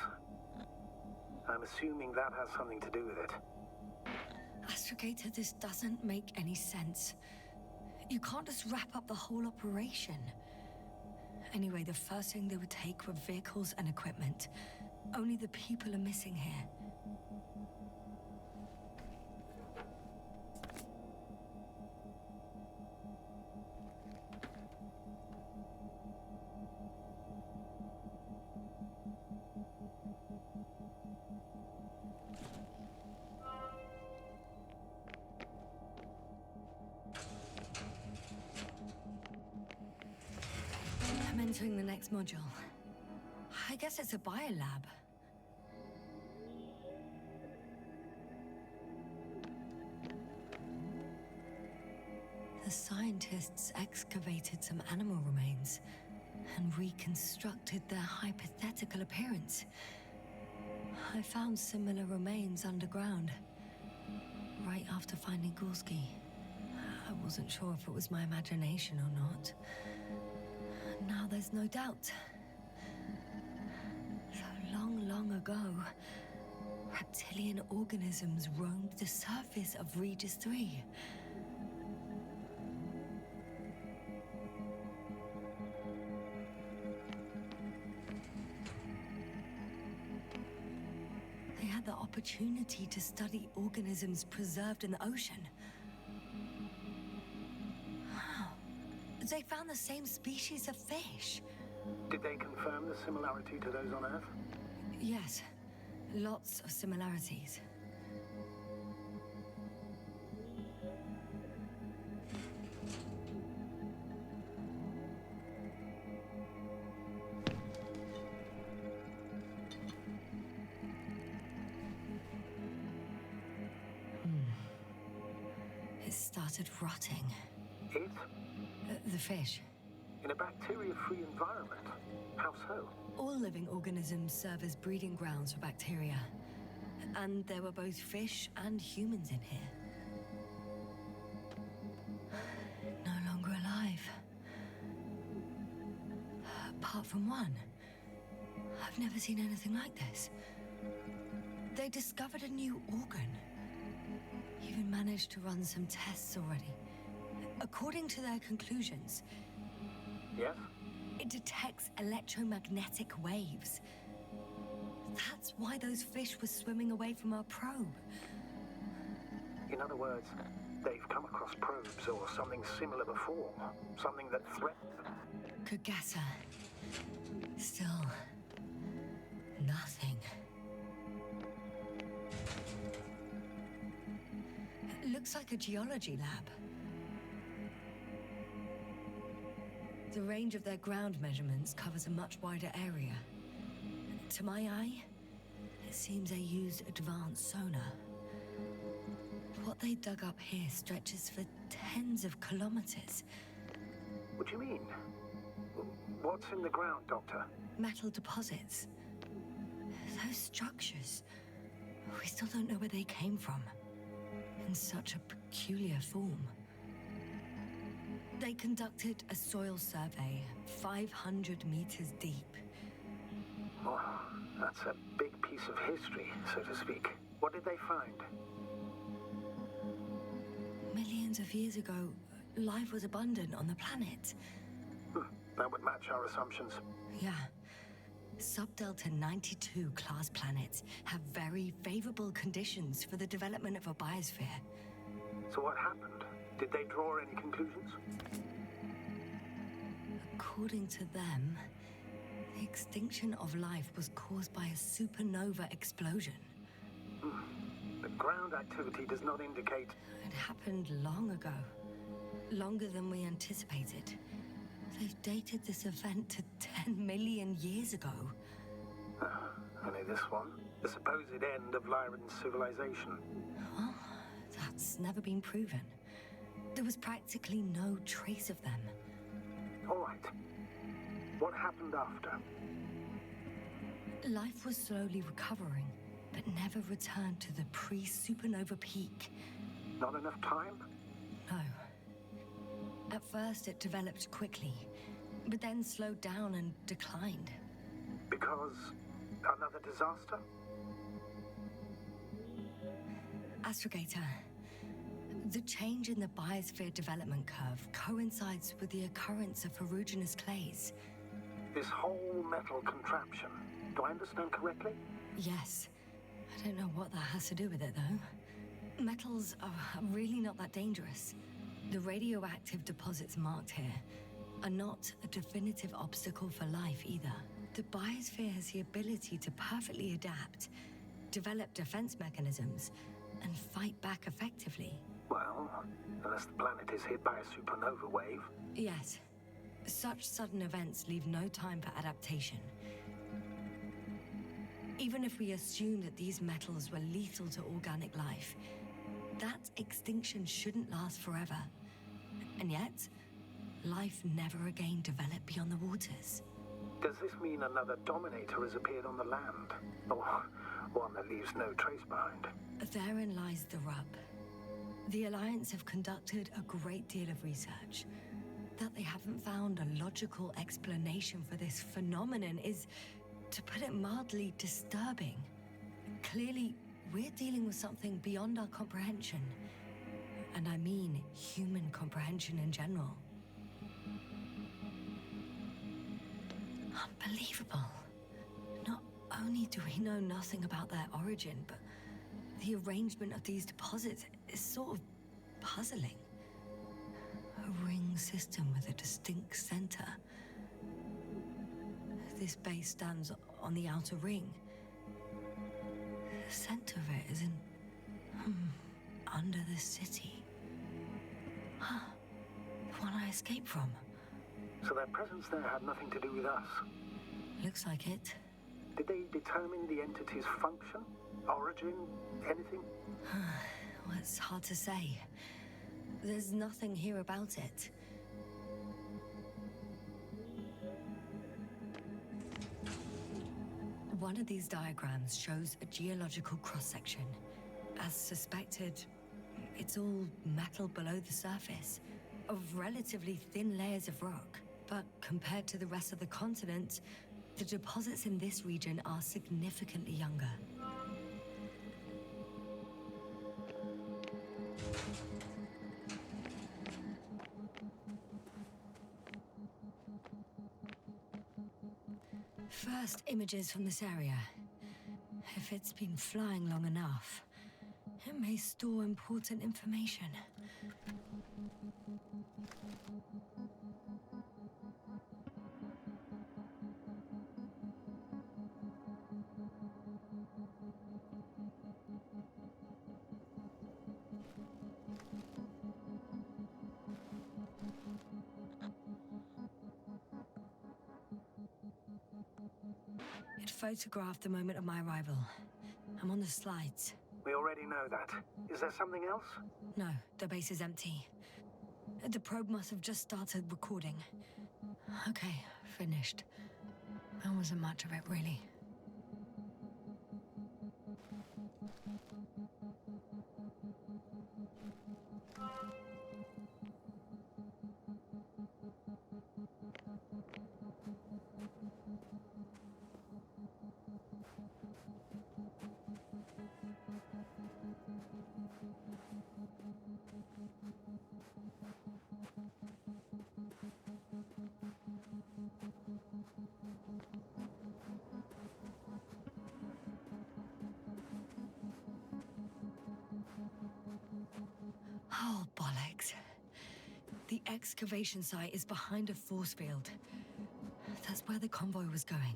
I'm assuming that has something to do with it. Astrogator, this doesn't make any sense. You can't just wrap up the whole operation. Anyway, the first thing they would take were vehicles and equipment. Only the people are missing here. I'm entering the next module. I guess it's a biolab. The scientists excavated some animal remains and reconstructed their hypothetical appearance. I found similar remains underground, right after finding Gorski. I wasn't sure if it was my imagination or not. Now there's no doubt. So long ago, reptilian organisms roamed the surface of Regis 3. They had the opportunity to study organisms preserved in the ocean. They found the same species of fish. Did they confirm the similarity to those on Earth? Yes, lots of similarities. It started rotting. It? The fish. In a bacteria-free environment? How so? All living organisms serve as breeding grounds for bacteria. And there were both fish and humans in here. No longer alive. Apart from one. I've never seen anything like this. They discovered a new organ. Even managed to run some tests already. According to their conclusions, Yes? it detects electromagnetic waves. That's why those fish were swimming away from our probe. In other words, they've come across probes or something similar before. Something that threatens them. Could guess her. Still, nothing. It looks like a geology lab. The range of their ground measurements covers a much wider area. To my eye, it seems they used advanced sonar. What they dug up here stretches for tens of kilometers. What do you mean? What's in the ground, Doctor? Metal deposits. Those structures. We still don't know where they came from. In such a peculiar form. They conducted a soil survey 500 meters deep. Oh, that's a big piece of history, so to speak. What did they find? Millions of years ago, life was abundant on the planet. That would match our assumptions. Yeah. Sub-Delta 92 class planets have very favorable conditions for the development of a biosphere. So what happened? Did they draw any conclusions? According to them, the extinction of life was caused by a supernova explosion. The ground activity does not indicate... It happened long ago. Longer than we anticipated. They've dated this event to 10 million years ago. Only this one? The supposed end of Lyran's civilization. Well, that's never been proven. There was practically no trace of them. All right. What happened after? Life was slowly recovering, but never returned to the pre-supernova peak. Not enough time? No. At first, it developed quickly, but then slowed down and declined. Because another disaster? Astrogator, the change in the biosphere development curve coincides with the occurrence of ferruginous clays. This whole metal contraption, do I understand correctly? Yes. I don't know what that has to do with it, though. Metals are really not that dangerous. The radioactive deposits marked here are not a definitive obstacle for life either. The biosphere has the ability to perfectly adapt, develop defense mechanisms, and fight back effectively. Well, unless the planet is hit by a supernova wave. Yes. Such sudden events leave no time for adaptation. Even if we assume that these metals were lethal to organic life, that extinction shouldn't last forever. And yet, life never again developed beyond the waters. Does this mean another Dominator has appeared on the land? Or one that leaves no trace behind? Therein lies the rub. The Alliance have conducted a great deal of research. That they haven't found a logical explanation for this phenomenon is, to put it mildly, disturbing. Clearly, we're dealing with something beyond our comprehension. And I mean human comprehension in general. Unbelievable. Not only do we know nothing about their origin, but the arrangement of these deposits is sort of puzzling. A ring system with a distinct center. This base stands on the outer ring. The center of it is in... under the city. Huh. The one I escaped from. So their presence there had nothing to do with us? Looks like it. Did they determine the entity's function? Origin? Anything? Well, it's hard to say. There's nothing here about it. One of these diagrams shows a geological cross-section. As suspected, it's all metal below the surface, of relatively thin layers of rock. But compared to the rest of the continent, the deposits in this region are significantly younger. First images from this area. If it's been flying long enough, it may store important information. It photographed the moment of my arrival. I'm on the slides. We already know that. Is there something else? No, the base is empty. The probe must have just started recording. Okay, finished. There wasn't much of it, really. Alex. The excavation site is behind a force field. That's where the convoy was going.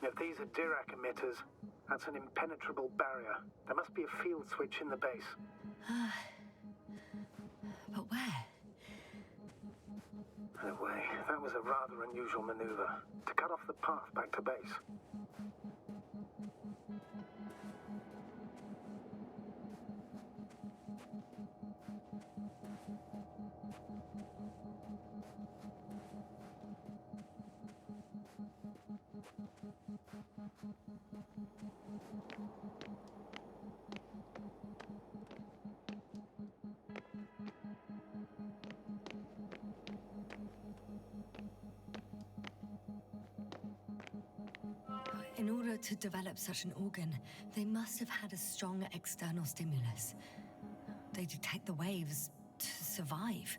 If these are Dirac emitters, that's an impenetrable barrier. There must be a field switch in the base. But where? No way. That was a rather unusual maneuver. To cut off the path back to base. In order to develop such an organ, they must have had a strong external stimulus. They detect the waves to survive.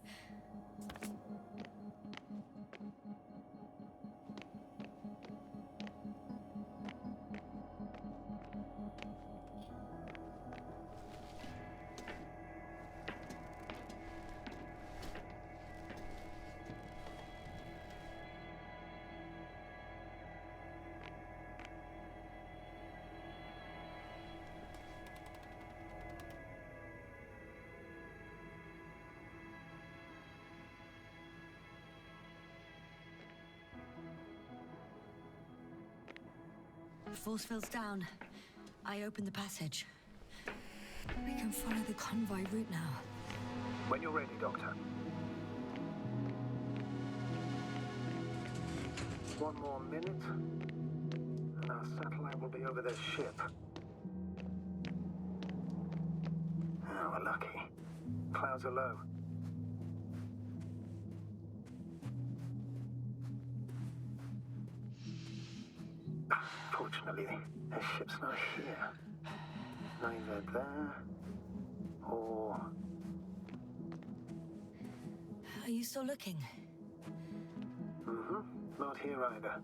The force field's down. I opened the passage. We can follow the convoy route now. When you're ready, Doctor. One more minute, and our satellite will be over their ship. Oh, we're lucky. Clouds are low. Fortunately, their ship's not here. Neither there or... Are you still looking? Not here either.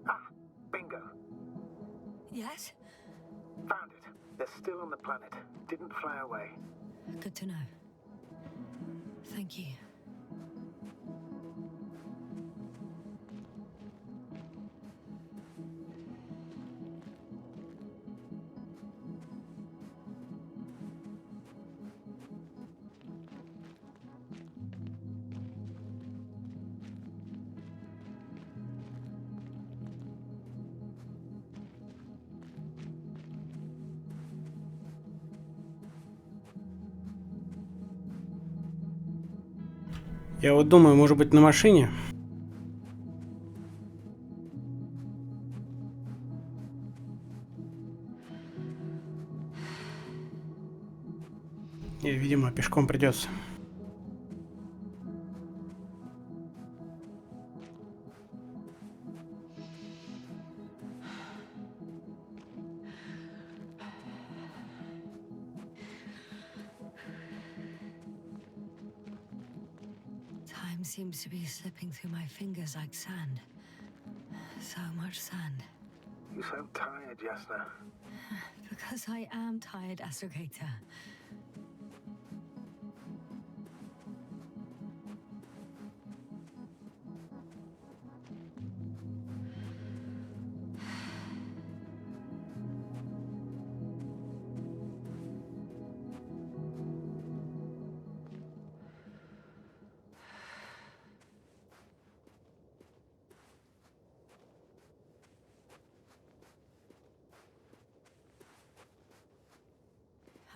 Ah, bingo. Yes? Found it. They're still on the planet. Didn't fly away. Good to know. Thank you. Я вот думаю, может быть, на машине? И, видимо, пешком придется. Time seems to be slipping through my fingers like sand. So much sand. You sound tired, Yasna. Because I am tired, Astrogator.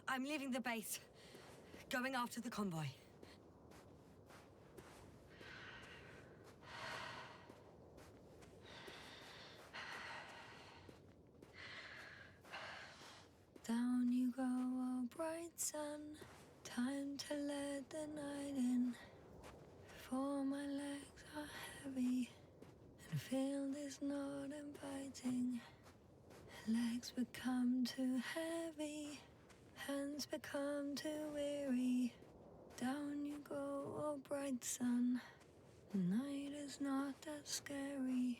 I'm leaving the base. Going after the convoy. Down you go, oh bright sun. Time to let the night in. For my legs are heavy. And field is not inviting. Legs become too heavy. Hands become too weary. Down you go, oh bright sun. Night is not that scary.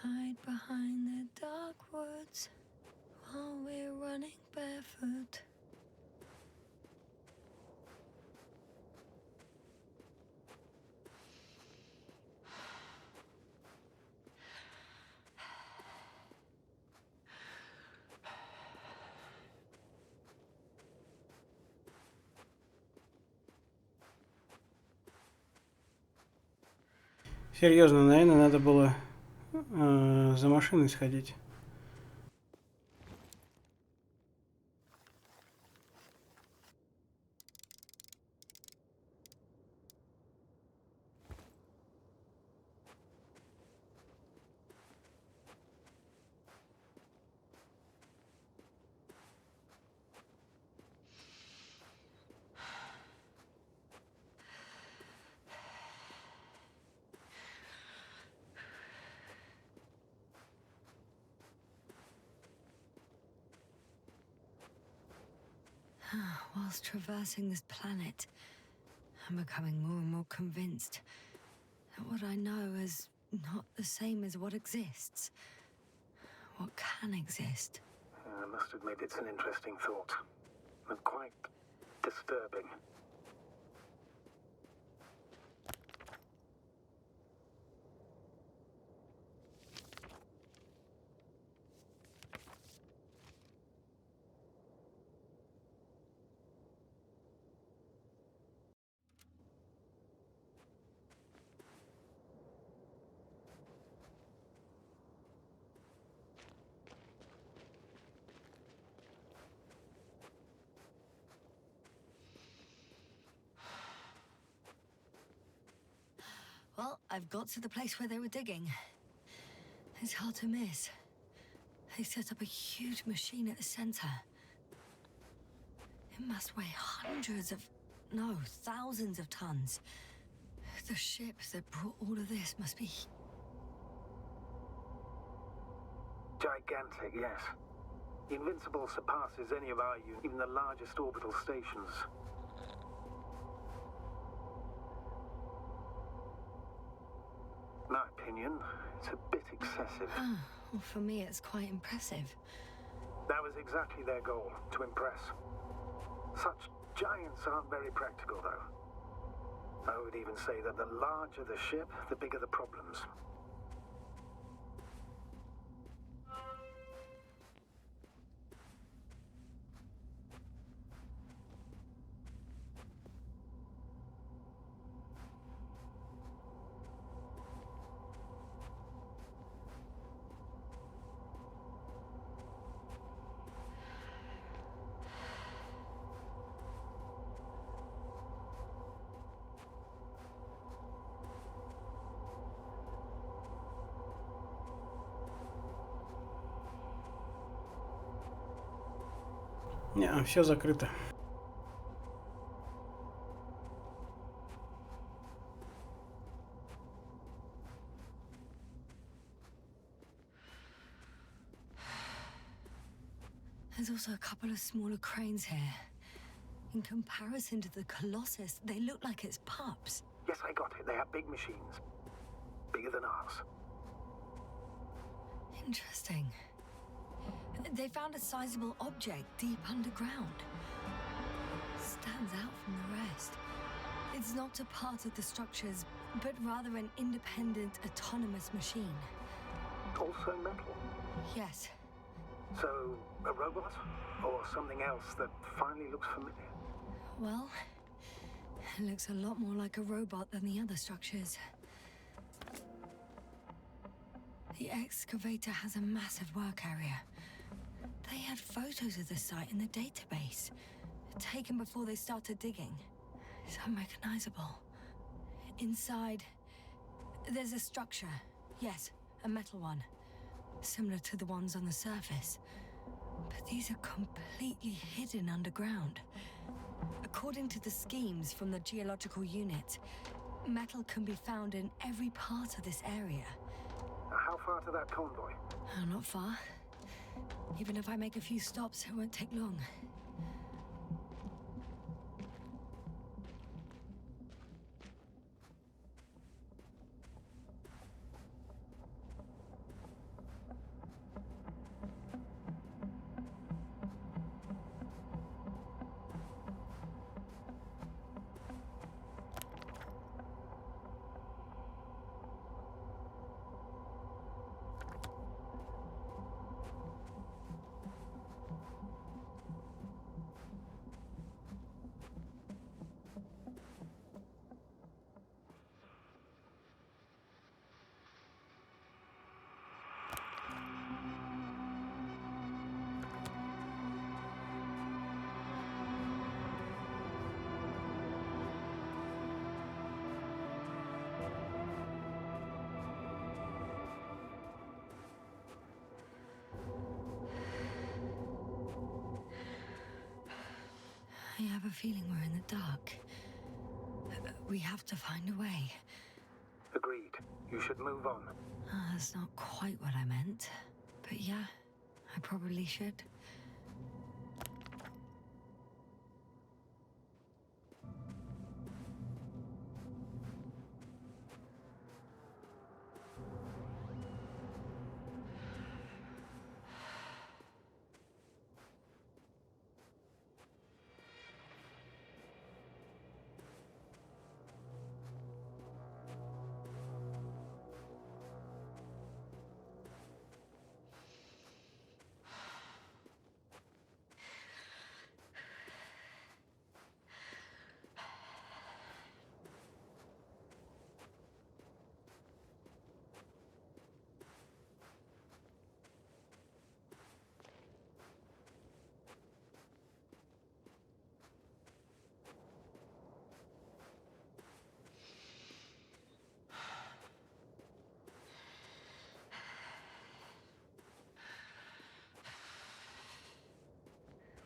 Hide behind the dark woods while we're running barefoot. Серьезно, наверное, надо было за машиной сходить. Whilst traversing this planet, I'm becoming more and more convinced that what I know is not the same as what exists. What can exist. I must admit it's an interesting thought. And quite disturbing. Well, I've got to the place where they were digging. It's hard to miss. They set up a huge machine at the center. It must weigh thousands of tons. The ship that brought all of this must be Gigantic, yes. The Invincible surpasses any of our units, even the largest orbital stations. My opinion, it's a bit excessive. Well, for me, it's quite impressive. That was exactly their goal, to impress. Such giants aren't very practical, though. I would even say that the larger the ship, the bigger the problems. Не, все закрыто. There's also a couple of smaller cranes here. In comparison to the Colossus, they look like it's pups. Yes, I got it. They have big machines. Bigger than ours. Interesting. They found a sizable object deep underground. Stands out from the rest. It's not a part of the structures, but rather an independent, autonomous machine. Also metal. Yes. So, a robot? Or something else that finally looks familiar? Well, it looks a lot more like a robot than the other structures. The excavator has a massive work area. They had photos of the site in the database, taken before they started digging. It's unrecognizable. Inside, there's a structure. Yes, a metal one. Similar to the ones on the surface. But these are completely hidden underground. According to the schemes from the geological unit, metal can be found in every part of this area. How far to that convoy? Oh, not far. Even if I make a few stops, it won't take long. I have a feeling we're in the dark. We have to find a way. Agreed. You should move on. That's not quite what I meant. But yeah, I probably should.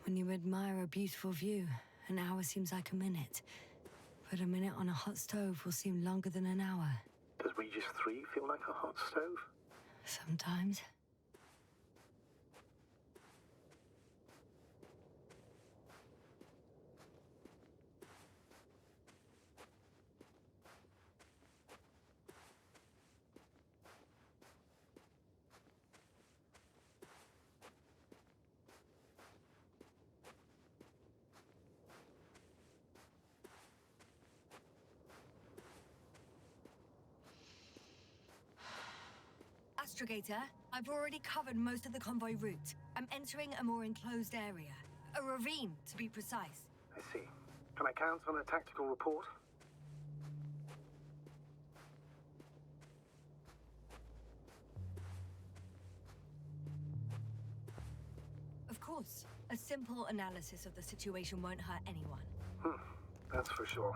When you admire a beautiful view, an hour seems like a minute. But a minute on a hot stove will seem longer than an hour. Does Regis 3 feel like a hot stove? Sometimes. Astrogator, I've already covered most of the convoy route. I'm entering a more enclosed area. A ravine, to be precise. I see. Can I count on a tactical report? Of course. A simple analysis of the situation won't hurt anyone. That's for sure.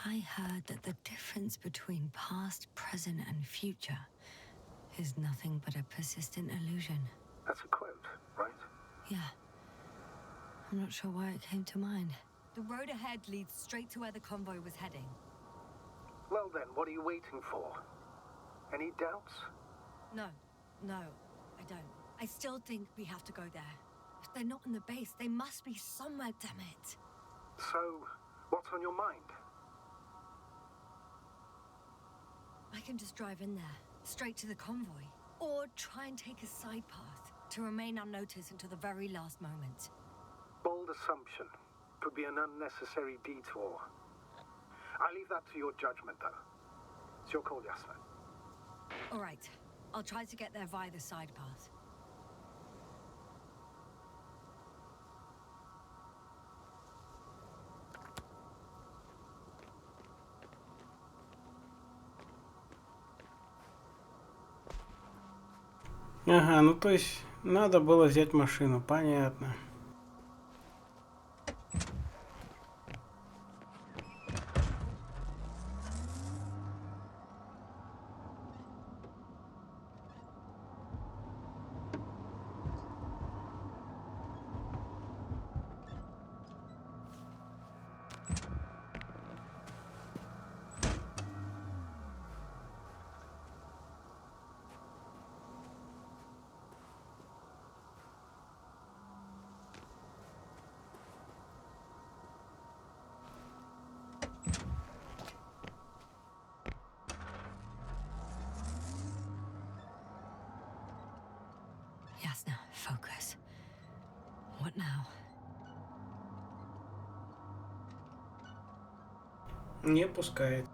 I heard that the difference between past, present, and future is nothing but a persistent illusion. That's a quote, right? Yeah. I'm not sure why it came to mind. The road ahead leads straight to where the convoy was heading. Well then, what are you waiting for? Any doubts? No, I don't. I still think we have to go there. If they're not in the base, they must be somewhere, damn it. So, what's on your mind? I can just drive in there, straight to the convoy. Or try and take a side path to remain unnoticed until the very last moment. Bold assumption. Could be an unnecessary detour. I leave that to your judgment, though. It's your call, Jasper. All right. I'll try to get there via the side path. Ага, ну то есть надо было взять машину, понятно. now? Не пускает.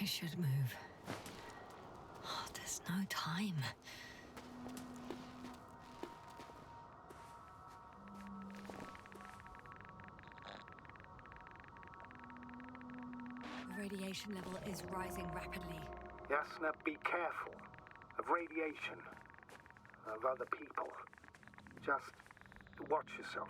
I should move. Oh, there's no time. The radiation level is rising rapidly. Yasna, be careful of radiation, of other people. Just watch yourself.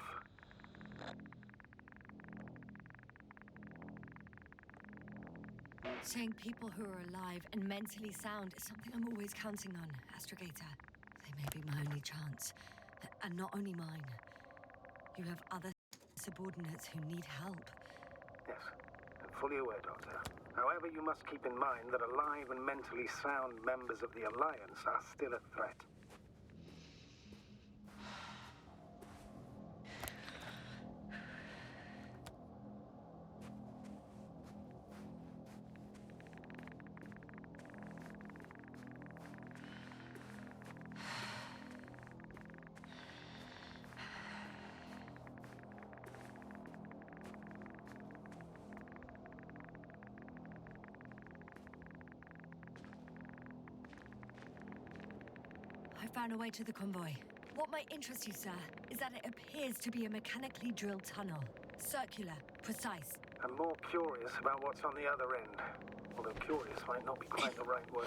Seeing people who are alive and mentally sound is something I'm always counting on, Astrogator. They may be my only chance. And not only mine. You have other subordinates who need help. Yes, I'm fully aware, Doctor. However, you must keep in mind that alive and mentally sound members of the Alliance are still a threat. I found a way to the convoy. What might interest you, sir, is that it appears to be a mechanically drilled tunnel. Circular, precise. I'm more curious about what's on the other end. Although curious might not be quite the right word.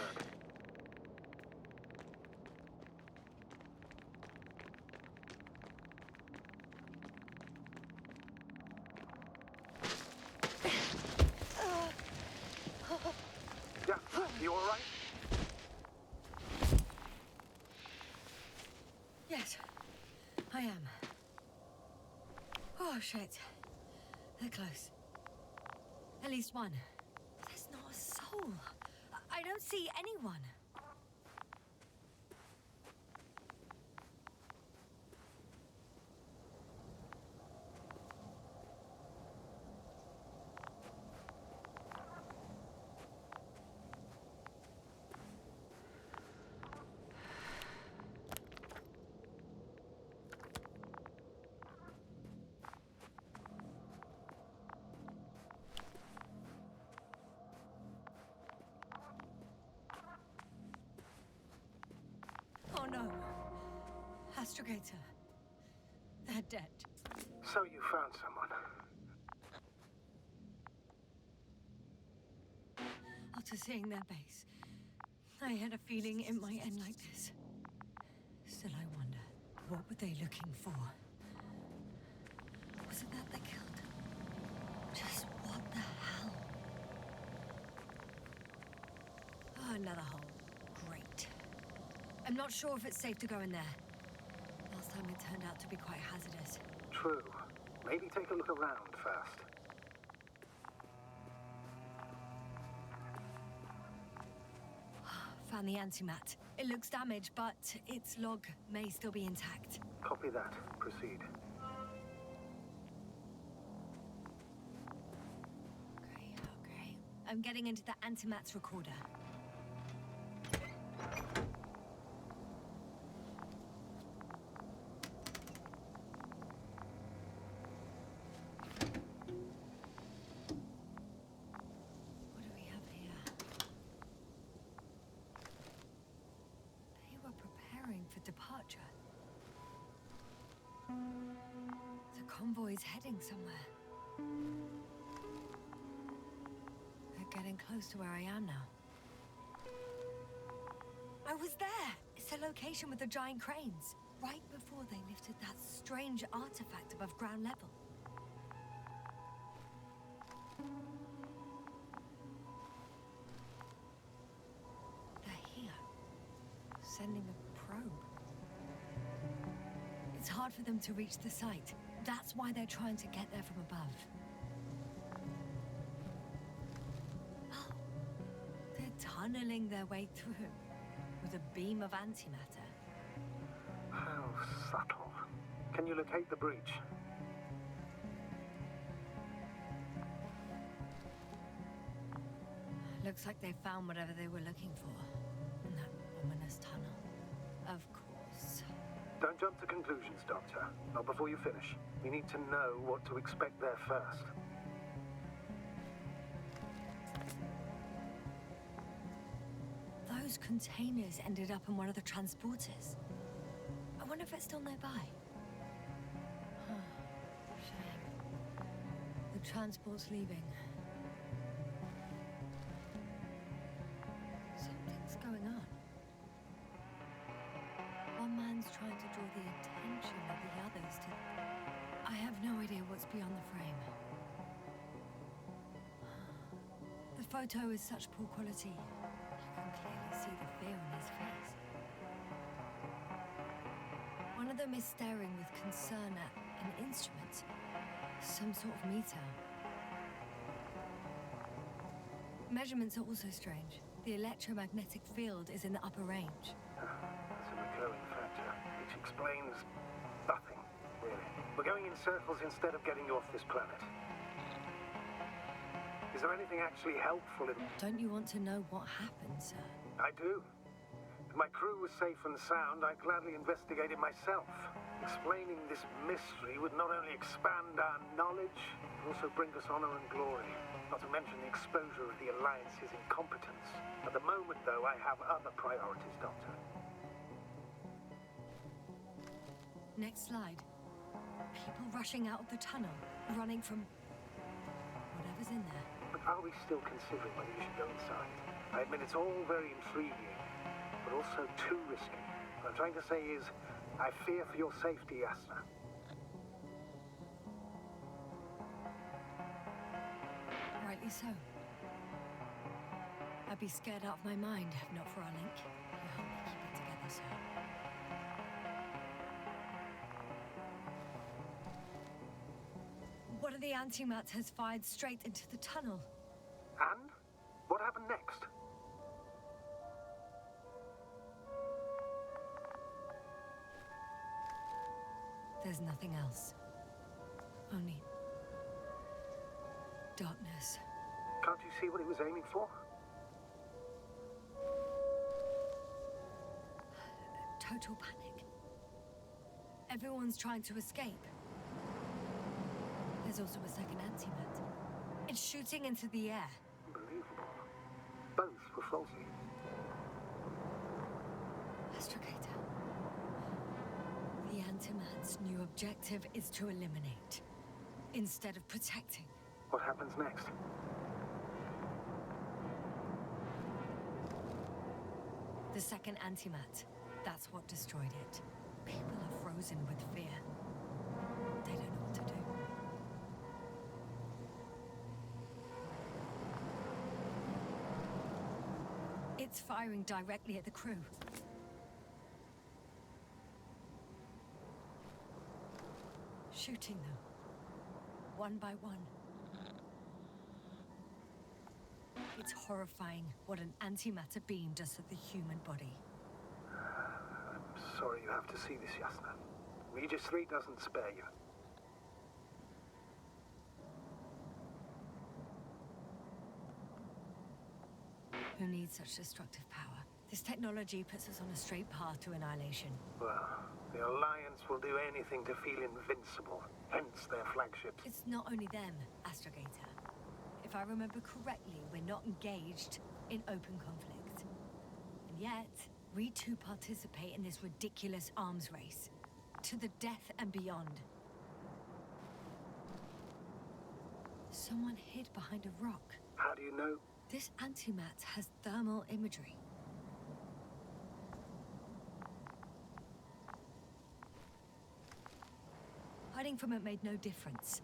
Yeah, you all right? Yes, I am. Oh, shit. They're close. At least one. There's not a soul. I don't see anyone. Oh no. Astrogator. They're dead. So you found someone. After seeing their base, I had a feeling it might end like this. Still, I wonder, what were they looking for? Was it that they killed? Just what the hell? Oh, another hole. Great. I'm not sure if it's safe to go in there. Last time it turned out to be quite hazardous. True. Maybe take a look around first. Found the antimat. It looks damaged, but its log may still be intact. Copy that. Proceed. Okay. I'm getting into the antimat's recorder. What do we have here? They were preparing for departure. The convoy's heading somewhere. It getting close to where I am now. I was there! It's the location with the giant cranes. Right before they lifted that strange artifact above ground level. They're here. Sending a probe. It's hard for them to reach the site. That's why they're trying to get there from above. Oh, they're tunneling their way through with a beam of antimatter. How subtle. Can you locate the breach? Looks like they found whatever they were looking for in that ominous tunnel. Of course. Don't jump to conclusions, Doctor. Not before you finish. We need to know what to expect there first. Those containers ended up in one of the transporters. I wonder if it's still nearby. Shame. The transport's leaving. Something's going on. One man's trying to draw the attention of the others to... I have no idea what's beyond the frame. The photo is such poor quality. You can clearly see the fear on his face. One of them is staring with concern at an instrument. Some sort of meter. Measurements are also strange. The electromagnetic field is in the upper range. That's a recurring factor, which explains nothing, really. We're going in circles instead of getting you off this planet. Is there anything actually helpful in... Don't you want to know what happened, sir? I do. If my crew was safe and sound, I'd gladly investigate it myself. Explaining this mystery would not only expand our knowledge, but also bring us honor and glory. Not to mention the exposure of the Alliance's incompetence. At the moment, though, I have other priorities, Doctor. Next slide. People rushing out of the tunnel, running from... whatever's in there. But are we still considering whether you should go inside? I admit it's all very intriguing, but also too risky. What I'm trying to say is, I fear for your safety, Yasna. Rightly so. I'd be scared out of my mind if not for our link. You help me keep it together, sir. One of the antimats has fired straight into the tunnel. And? What happened next? There's nothing else. Only... darkness. Can't you see what it was aiming for? Total panic. Everyone's trying to escape. There's also a second antimat. It's shooting into the air. Unbelievable. Both were faulty. Astrogator. The antimat's new objective is to eliminate, instead of protecting. What happens next? The second antimat. That's what destroyed it. People are frozen with fear. They don't know what to do. It's firing directly at the crew. Shooting them. One by one. It's horrifying what an antimatter beam does to the human body. I'm sorry you have to see this, Yasna. Regis 3 doesn't spare you. Who needs such destructive power? This technology puts us on a straight path to annihilation. Well, the Alliance will do anything to feel invincible, hence their flagships. It's not only them, Astrogator. If I remember correctly, we're not engaged in open conflict. And yet, we too participate in this ridiculous arms race. To the death and beyond. Someone hid behind a rock. How do you know? This antimat has thermal imagery. Hiding from it made no difference.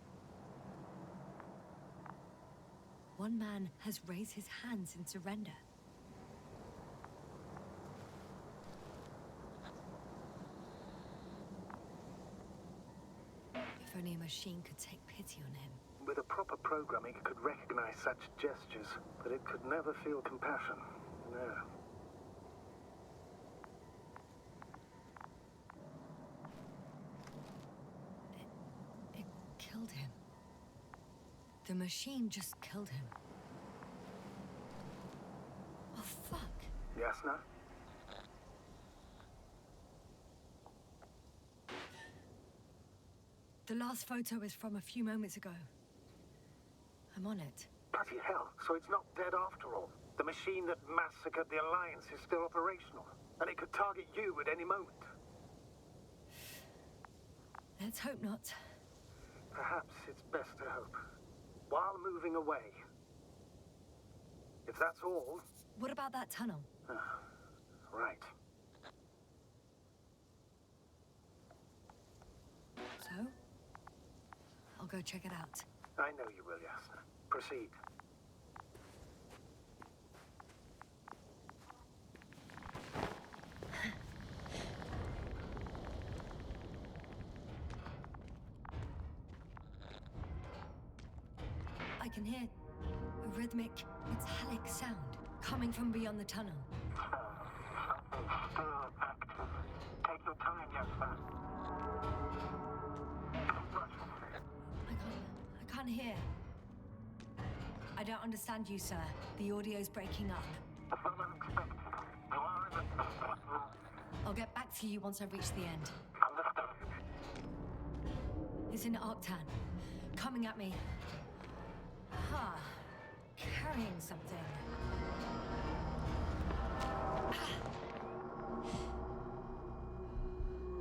One man has raised his hands in surrender. If only a machine could take pity on him. With a proper programming, it could recognize such gestures, but it could never feel compassion. No. It killed him. The machine just killed him. Oh, fuck. Yasna? The last photo is from a few moments ago. I'm on it. Bloody hell, so it's not dead after all. The machine that massacred the Alliance is still operational, and it could target you at any moment. Let's hope not. Perhaps it's best to hope. While moving away. If that's all... What about that tunnel? Right. So? I'll go check it out. I know you will, Yasna. Proceed. I can hear a rhythmic, metallic sound coming from beyond the tunnel. Still active. Take your time, Yasna. I can't hear. I don't understand you, sir. The audio's breaking up. Unexpected. You are in the... I'll get back to you once I reach the end. Understood. It's in Arctan. Coming at me. Ha! Carrying something.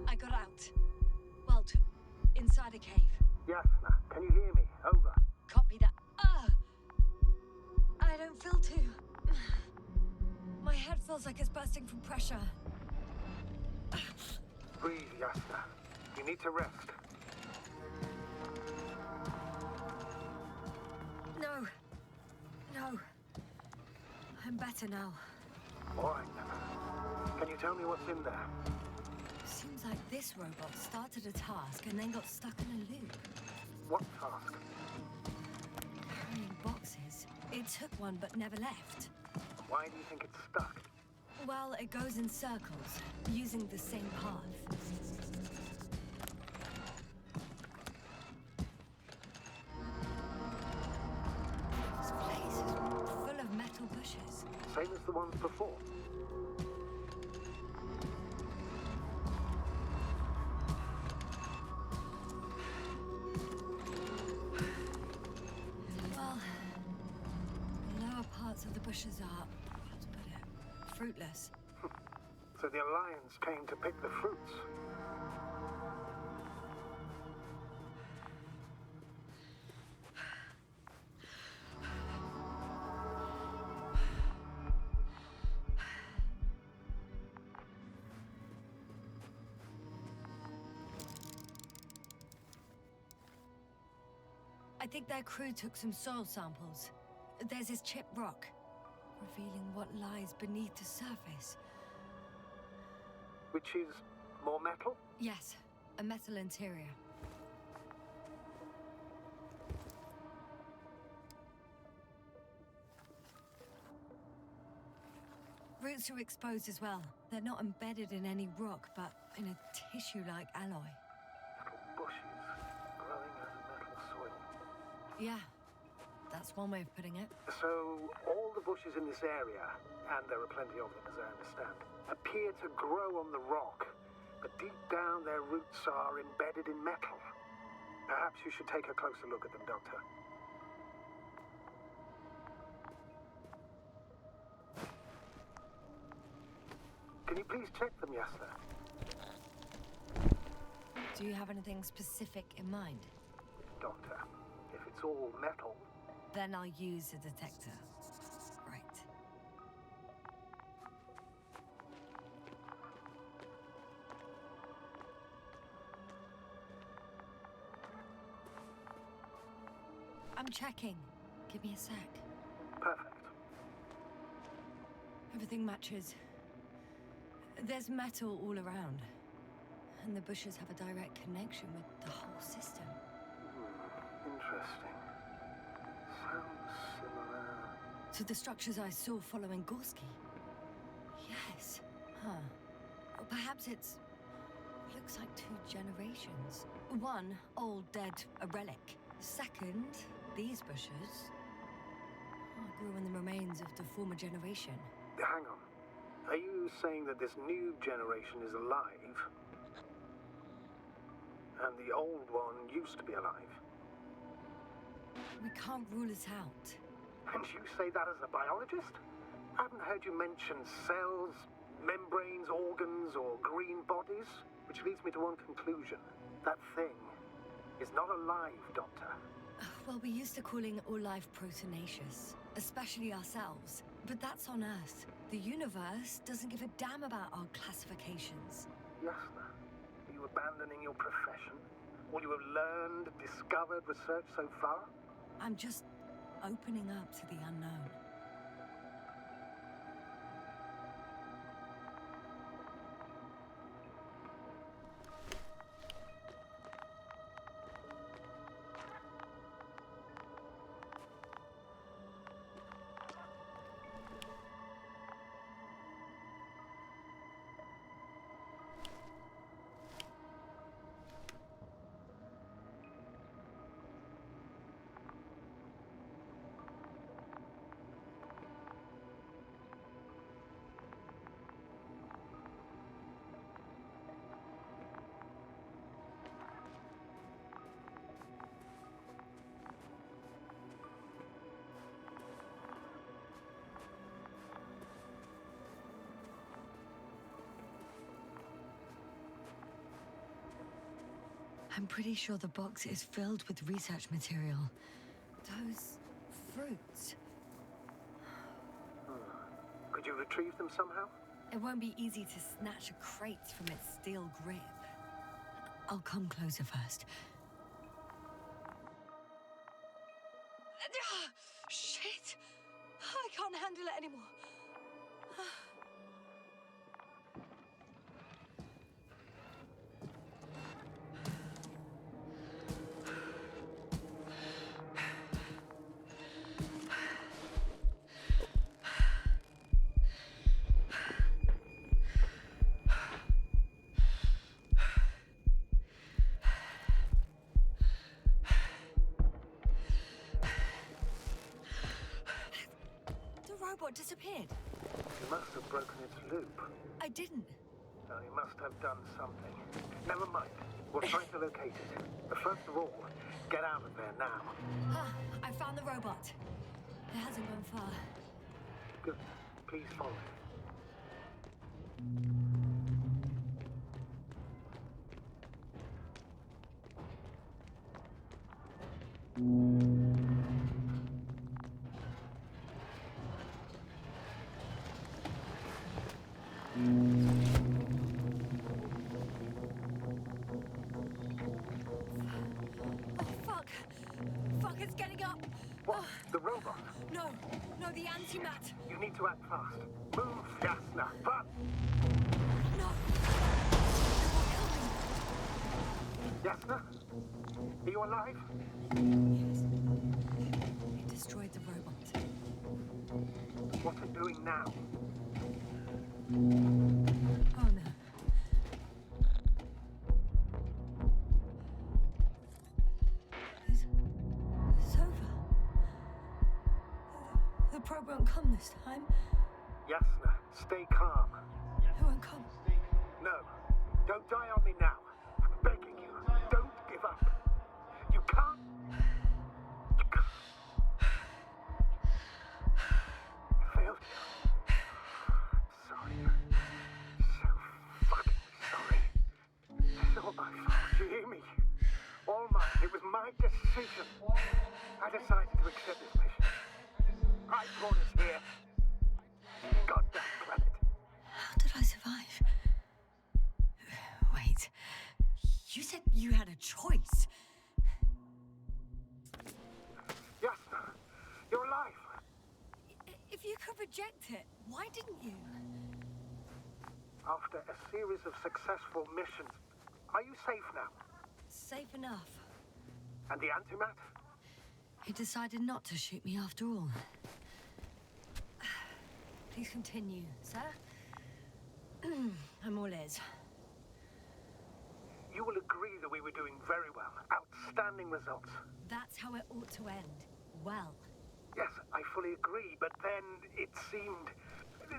I got out. Well, inside a cave. Yasna, can you hear me? Over. Copy that. I don't feel too... My head feels like it's bursting from pressure. Breathe, Yasna. You need to rest. No. No. I'm better now. All right, then. Can you tell me what's in there? Seems like this robot started a task and then got stuck in a loop. What task? Carrying boxes. It took one but never left. Why do you think it's stuck? Well, it goes in circles, using the same path. This place is full of metal bushes. Same as the ones before. Well, the lower parts of the bushes are, how to put it, fruitless. So the Alliance came to pick the fruits. I think their crew took some soil samples. There's this chipped rock, revealing what lies beneath the surface. Which is more metal? Yes, a metal interior. Roots are exposed as well. They're not embedded in any rock, but in a tissue-like alloy. Little bushes growing out of metal soil. Yeah, that's one way of putting it. So all the bushes in this area, and there are plenty of them as I understand, appear to grow on the rock, but deep down their roots are embedded in metal. Perhaps you should take a closer look at them, Doctor. Can you please check them, Yasna? Do you have anything specific in mind? Doctor, if it's all metal, Then I'll use a detector. I'm checking. Give me a sec. Perfect. Everything matches. There's metal all around. And the bushes have a direct connection with the whole system. Interesting. Sounds similar. To the structures I saw following Gorski. Yes. Huh. Or perhaps it's... looks like 2 generations. One, old, dead, a relic. Second, these bushes grew in the remains of the former generation. Hang on. Are you saying that this new generation is alive? And the old one used to be alive? We can't rule it out. And you say that as a biologist? I haven't heard you mention cells, membranes, organs, or green bodies. Which leads me to one conclusion. That thing is not alive, Doctor. Well, we used to calling all life proteinaceous, especially ourselves. But that's on Earth. The universe doesn't give a damn about our classifications. Yasna, are you abandoning your profession? All you have learned, discovered, researched so far? I'm just opening up to the unknown. I'm pretty sure the box is filled with research material. Those fruits. Could you retrieve them somehow? It won't be easy to snatch a crate from its steel grip. I'll come closer first. Shit! I can't handle it anymore. Robot disappeared. You must have broken its loop. I didn't. No, you must have done something. Never mind. We'll try to locate it. But first of all, get out of there now. I found the robot. It hasn't gone far. Good. Please follow. Fuck, it's getting up. What? The robot? No, the antimat. You need to act fast. Move, Yasna. Run! No. Yasna? Are you alive? Yes. It destroyed the robot. What's it doing now? Oh no. It's over. The probe won't come this time. Yasna, stay calm. It won't come. No, don't die on me now. I'm begging you. Don't give up. You can't. You can't. I failed you. Sorry. So fucking sorry. It's all my fault. You hear me? All mine. It was my decision. I decided to accept this mission. I brought us here. Goddamn planet. How did I survive? Wait. You said you had a choice. you could reject it, why didn't you? After a series of successful missions, are you safe now? Safe enough. And the antimat? He decided not to shoot me after all. Please continue, sir. I'm all ears. You will agree that we were doing very well. Outstanding results. That's how it ought to end. Well. Yes, I fully agree, but then it seemed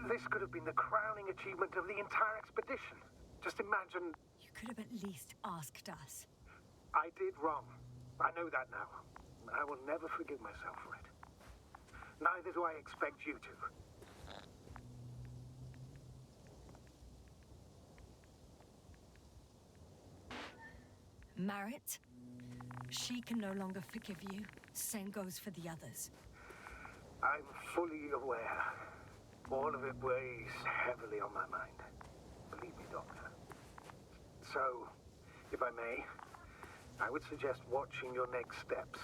this could have been the crowning achievement of the entire expedition. Just imagine. You could have at least asked us. I did wrong. I know that now. I will never forgive myself for it. Neither do I expect you to. Marit, she can no longer forgive you. Same goes for the others. I'm fully aware. All of it weighs heavily on my mind. Believe me, Doctor. So, if I may, I would suggest watching your next steps.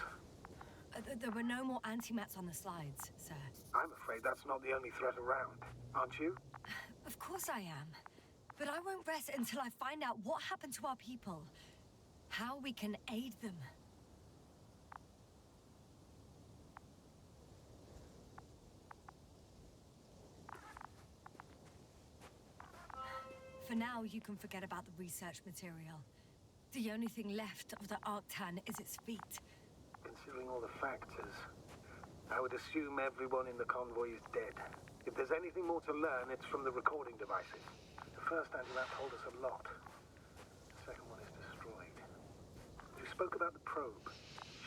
There were no more antimats on the slides, sir. I'm afraid that's not the only threat around, aren't you? Of course I am. But I won't rest until I find out what happened to our people. How we can aid them. For now, you can forget about the research material. The only thing left of the Arctan is its feet. Considering all the factors, I would assume everyone in the convoy is dead. If there's anything more to learn, it's from the recording devices. The first antimat told us a lot. The second one is destroyed. You spoke about the probe.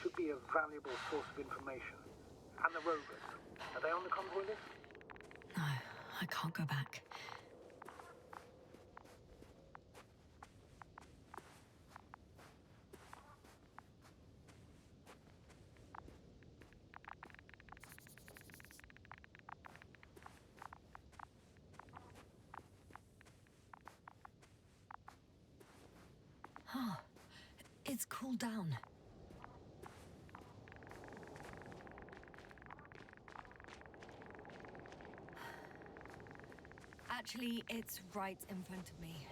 Should be a valuable source of information. And the rovers. Are they on the convoy list? No, I can't go back. Oh, it's cooled down. Actually, it's right in front of me.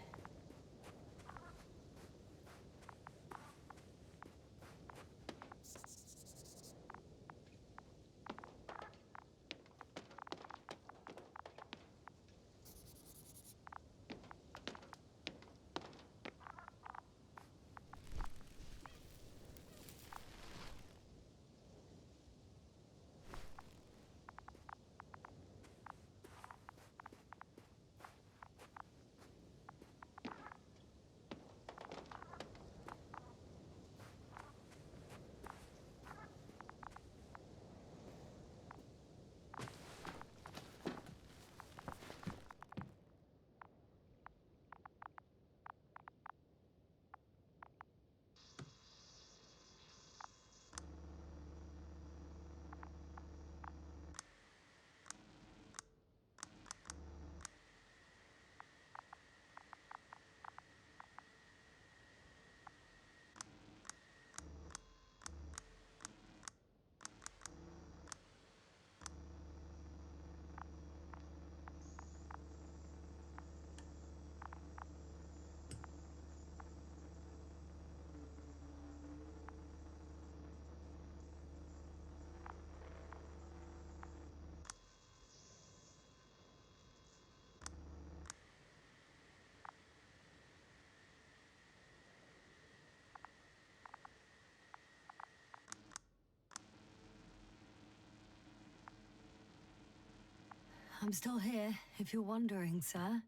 I'm still here, if you're wondering, sir.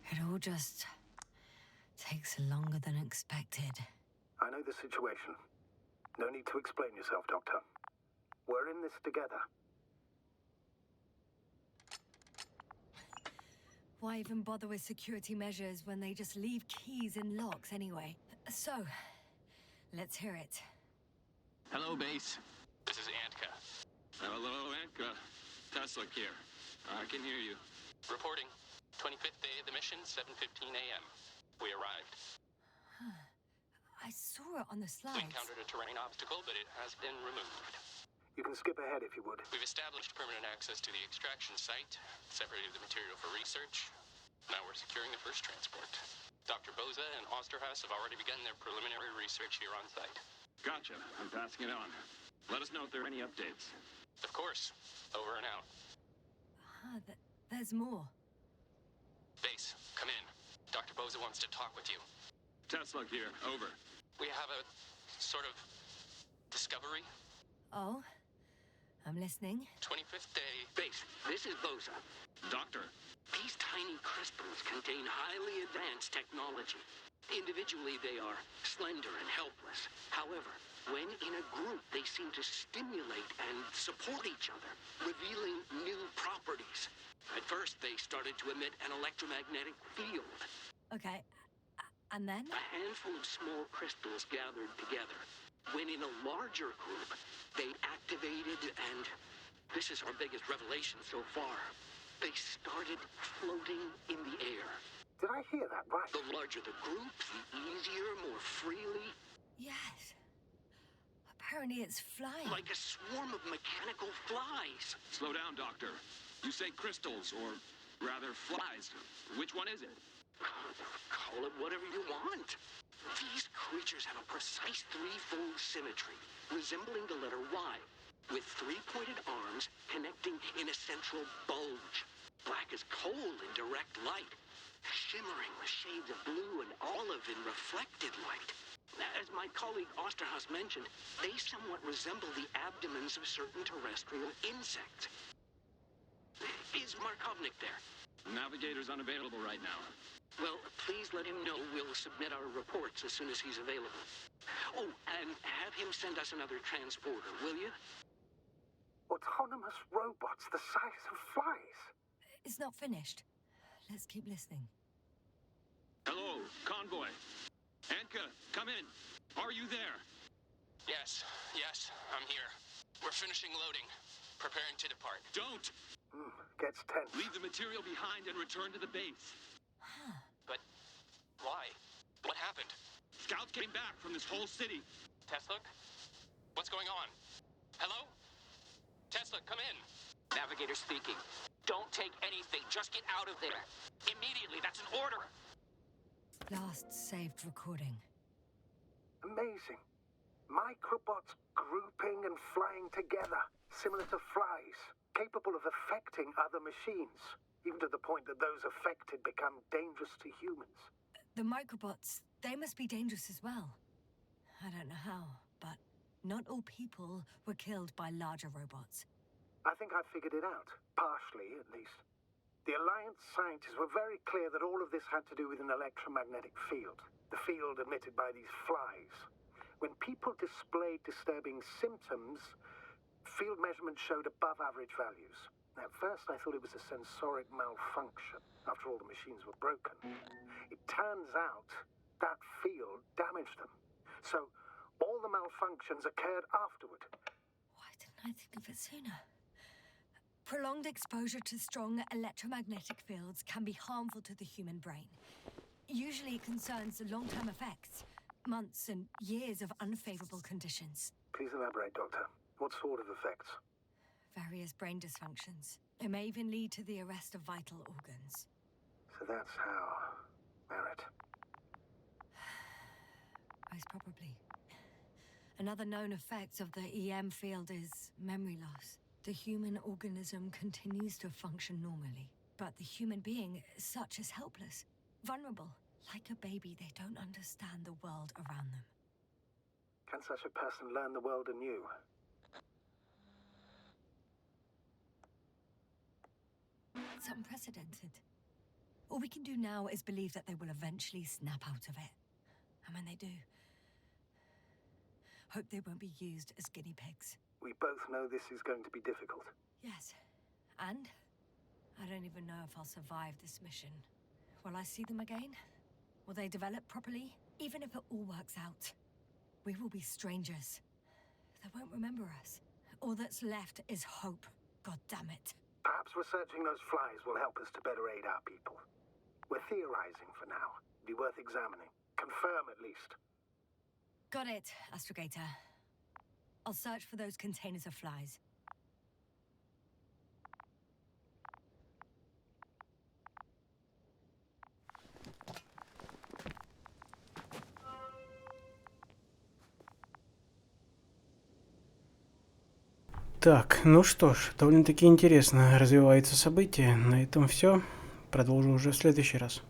It all just takes longer than expected. I know the situation. No need to explain yourself, Doctor. We're in this together. Why even bother with security measures when they just leave keys in locks anyway? So, let's hear it. Hello, base. This is Antka. Hello, Antka. Tesla here. I can hear you. Reporting. 25th day of the mission, 7:15 a.m. We arrived. I saw it on the We slides. encountered a terrain obstacle, but it has been removed. You can skip ahead if you would. We've established permanent access to the extraction site, separated the material for research. Now we're securing the first transport. Dr. Boza and Osterhaus have already begun their preliminary research here on site. Gotcha. I'm passing it on. Let us know if there are any updates. Of course. Over and out. There's more. Base, come in. Dr. Boza wants to talk with you. Tesla here. Over. We have a sort of discovery. Oh, I'm listening. 25th day. Base, this is Boza. Doctor. These tiny crystals contain highly advanced technology. Individually, they are slender and helpless. However, when in a group, they seem to stimulate and support each other, revealing new properties. At first, they started to emit an electromagnetic field. Okay, and then? A handful of small crystals gathered together. When in a larger group, they activated and... this is our biggest revelation so far. They started floating in the air. Did I hear that right? The larger the group, the easier, more freely. Yes. Apparently it's flying. Like a swarm of mechanical flies. Slow down, Doctor. You say crystals, or rather flies. Which one is it? Call it whatever you want. These creatures have a precise threefold symmetry, resembling the letter Y, with three-pointed arms connecting in a central bulge. Black as coal in direct light, shimmering with shades of blue and olive in reflected light. As my colleague Osterhaus mentioned, they somewhat resemble the abdomens of certain terrestrial insects. Is Markovnik there? Navigator's unavailable right now. Well, please let him know we'll submit our reports as soon as he's available. Oh, and have him send us another transporter, will you? Autonomous robots the size of flies. It's not finished. Let's keep listening. Hello, convoy. Anka, come in. Are you there? Yes, I'm here. We're finishing loading. Preparing to depart. Don't! Gets tense. Leave the material behind and return to the base. But why? What happened? Scouts came back from this whole city. Tesla? What's going on? Hello? Tesla, come in. Navigator speaking. Don't take anything. Just get out of there. Immediately. That's an order. Last saved recording. Amazing. Microbots grouping and flying together, similar to flies, capable of affecting other machines, even to the point that those affected become dangerous to humans. The microbots, they must be dangerous as well. I don't know how, but not all people were killed by larger robots. I think I figured it out, partially at least. The Alliance scientists were very clear that all of this had to do with an electromagnetic field, the field emitted by these flies. When people displayed disturbing symptoms, field measurements showed above average values. At first, I thought it was a sensoric malfunction, after all the machines were broken. It turns out that field damaged them. So, all the malfunctions occurred afterward. Why didn't I think of it sooner? Prolonged exposure to strong electromagnetic fields can be harmful to the human brain. Usually it concerns the long-term effects, months and years of unfavorable conditions. Please elaborate, Doctor. What sort of effects? Various brain dysfunctions. It may even lead to the arrest of vital organs. So that's how... Merit. Most probably. Another known effect of the EM field is memory loss. The human organism continues to function normally, but the human being as such is helpless, vulnerable. Like a baby, they don't understand the world around them. Can such a person learn the world anew? It's unprecedented. All we can do now is believe that they will eventually snap out of it. And when they do, hope they won't be used as guinea pigs. We both know this is going to be difficult. Yes. And I don't even know if I'll survive this mission. Will I see them again? Will they develop properly? Even if it all works out, we will be strangers. They won't remember us. All that's left is hope. God damn it. Perhaps researching those flies will help us to better aid our people. We're theorizing for now. Be worth examining. Confirm at least. Got it, Astrogator. I'll search for those containers of flies. Так, ну что ж, довольно-таки интересно развивается событие. На этом все. Продолжу уже в следующий раз.